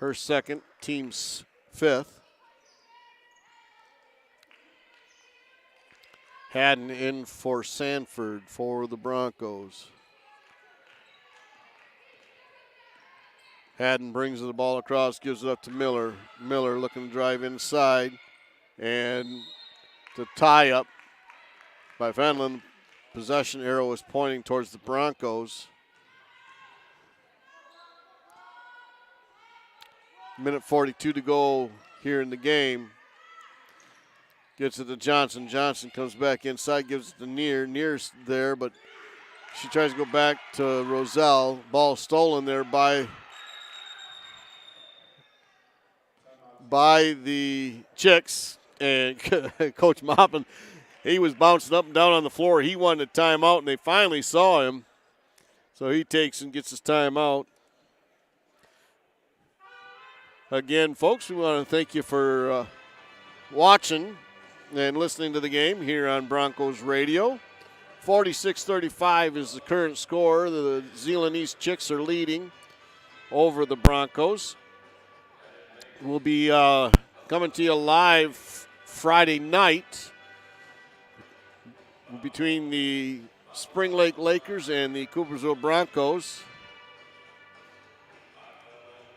S2: Her second, team's fifth. Haddon in for Sanford for the Broncos. Haddon brings the ball across, gives it up to Miller. Miller looking to drive inside, and to tie up by Fenlon. Possession arrow is pointing towards the Broncos. Minute 42 to go here in the game. Gets it to Johnson. Johnson comes back inside, gives it to Near. Near's there, but she tries to go back to Roselle. Ball stolen there by the Chicks. And Coach Moppin, he was bouncing up and down on the floor. He wanted a timeout, and they finally saw him. So he takes and gets his timeout. Again, folks, we want to thank you for watching and listening to the game here on Broncos Radio. 46-35 is the current score. The Zeeland East Chicks are leading over the Broncos. We'll be coming to you live Friday night between the Spring Lake Lakers and the Coopersville Broncos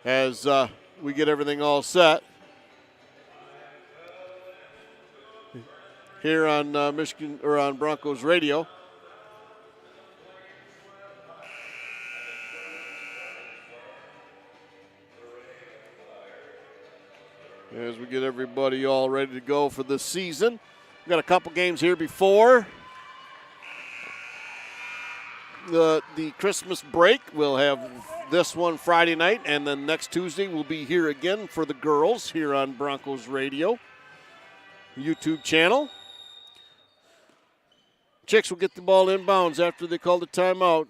S2: as we get everything all set here on Michigan or on Broncos Radio. As we get everybody all ready to go for this season. We've got a couple games here before the Christmas break. We'll have this one Friday night, and then next Tuesday we'll be here again for the girls here on Broncos Radio YouTube channel. Chicks will get the ball inbounds after they call the timeout.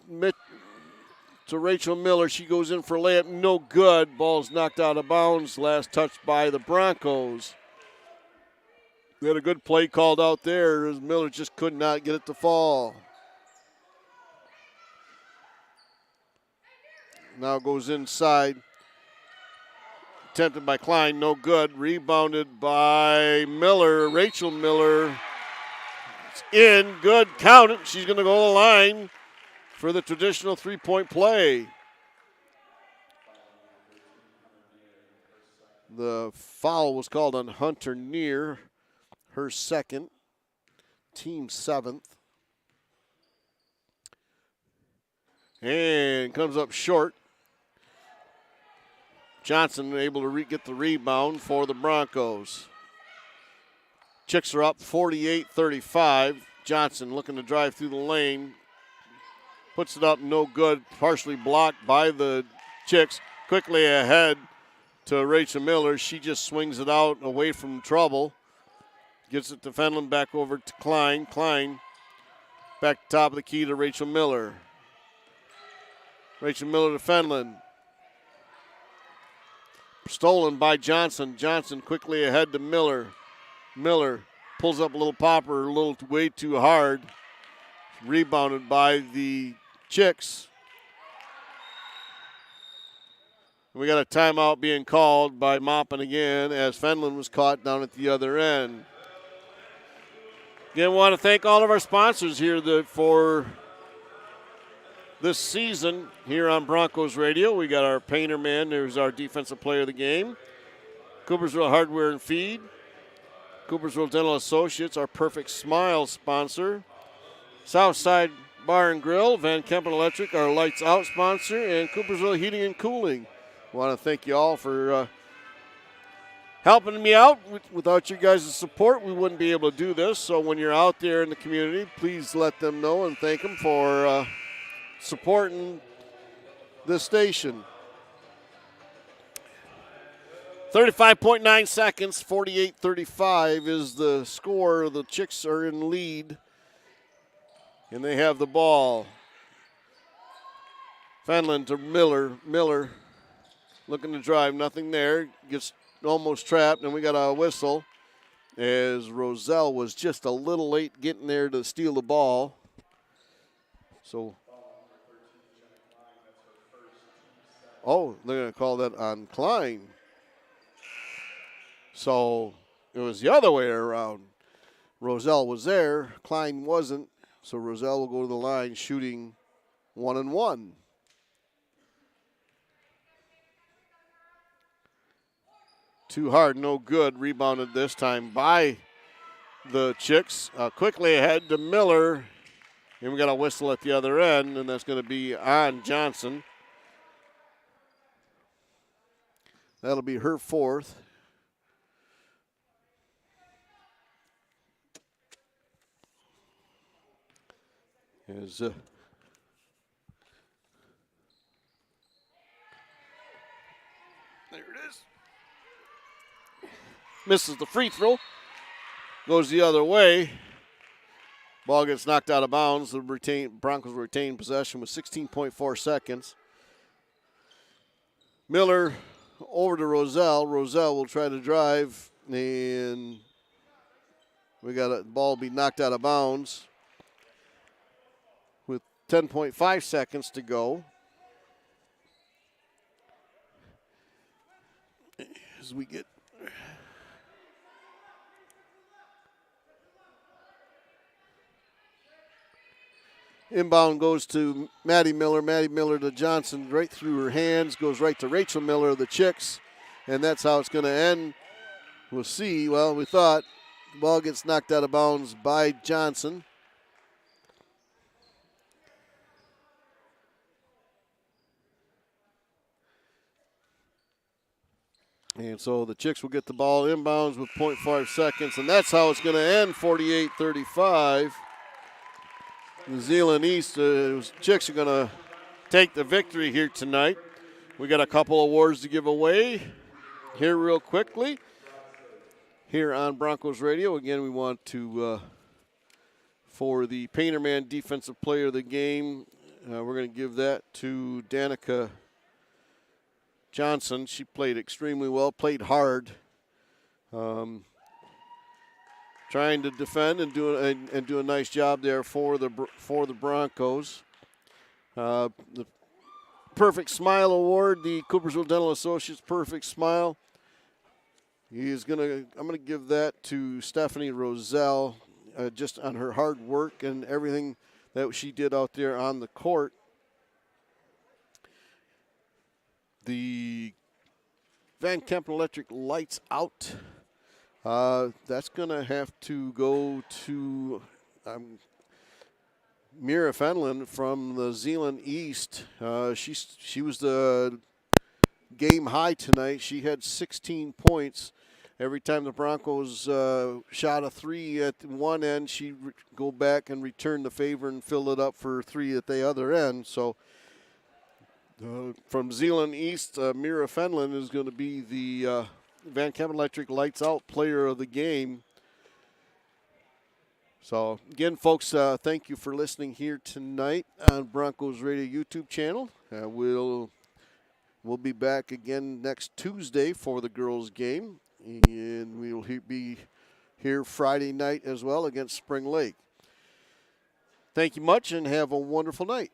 S2: To Rachel Miller. She goes in for a layup. No good. Ball's knocked out of bounds. Last touch by the Broncos. They had a good play called out there as Miller just could not get it to fall. Now goes inside. Attempted by Klein. No good. Rebounded by Miller. Rachel Miller. It's in. Good. Count it. She's going to go to the line for the traditional three-point play. The foul was called on Hunter Near, her second, team seventh. And comes up short. Johnson able to get the rebound for the Broncos. Chicks are up 48-35. Johnson looking to drive through the lane. Puts it up, no good. Partially blocked by the Chicks. Quickly ahead to Rachel Miller. She just swings it out away from trouble. Gets it to Fenlon, back over to Klein. Klein back to top of the key to Rachel Miller. Rachel Miller to Fenlon. Stolen by Johnson. Johnson quickly ahead to Miller. Miller pulls up a little popper, a little way too hard. Rebounded by the Chicks. We got a timeout being called by Maupin again as Fenlon was caught down at the other end. Again, want to thank all of our sponsors here for this season here on Broncos Radio. We got our painter man, there's our defensive player of the game. Coopersville Hardware and Feed. Coopersville Dental Associates, our Perfect Smile sponsor. Southside Bar and Grill, Van Kempen Electric, our Lights Out sponsor, and Coopersville Heating and Cooling. Want to thank you all for helping me out. Without you guys' support, we wouldn't be able to do this. So when you're out there in the community, please let them know and thank them for supporting this station. 35.9 seconds, 48-35 is the score. The Chicks are in lead, and they have the ball. Fenlon to Miller. Miller looking to drive, nothing there. Gets almost trapped, and we got a whistle as Roselle was just a little late getting there to steal the ball. So, oh, they're going to call that on Klein. So it was the other way around. Roselle was there, Klein wasn't, so Roselle will go to the line shooting 1-1. Too hard, no good. Rebounded this time by the Chicks. Quickly ahead to Miller, and we got a whistle at the other end, and that's going to be on Johnson. That'll be her fourth. There it is. Misses the free throw. Goes the other way. Ball gets knocked out of bounds. The Broncos retain possession with 16.4 seconds. Miller over to Roselle. Roselle will try to drive, and we got a ball be knocked out of bounds. 10.5 seconds to go. As we get inbound goes to Maddie Miller. Maddie Miller to Johnson, right through her hands, goes right to Rachel Miller of the Chicks, and that's how it's going to end. We'll see. Well, we thought the ball gets knocked out of bounds by Johnson. And so the Chicks will get the ball inbounds with 0.5 seconds, and that's how it's going to end, 48-35. The Zeeland East Chicks are going to take the victory here tonight. We got a couple awards to give away here real quickly. Here on Broncos Radio, again, we want to, for the Painterman Defensive Player of the Game, we're going to give that to Danica Johnson. She played extremely well, played hard, trying to defend and do a nice job there for the Broncos. The Perfect Smile Award, the Coopersville Dental Associates Perfect Smile. I'm gonna give that to Stephanie Roselle, just on her hard work and everything that she did out there on the court. The Van Kempen Electric Lights Out. That's going to have to go to Mira Fenlon from the Zeeland East. She was the game high tonight. She had 16 points. every time the Broncos shot a 3 at one end, she'd go back and return the favor and fill it up for 3 at the other end. So from Zeeland East, Mira Fenlon is going to be the Van Kempen Electric Lights Out player of the game. So, again, folks, thank you for listening here tonight on Broncos Radio YouTube channel. We'll be back again next Tuesday for the girls' game, and we'll be here Friday night as well against Spring Lake. Thank you much, and have a wonderful night.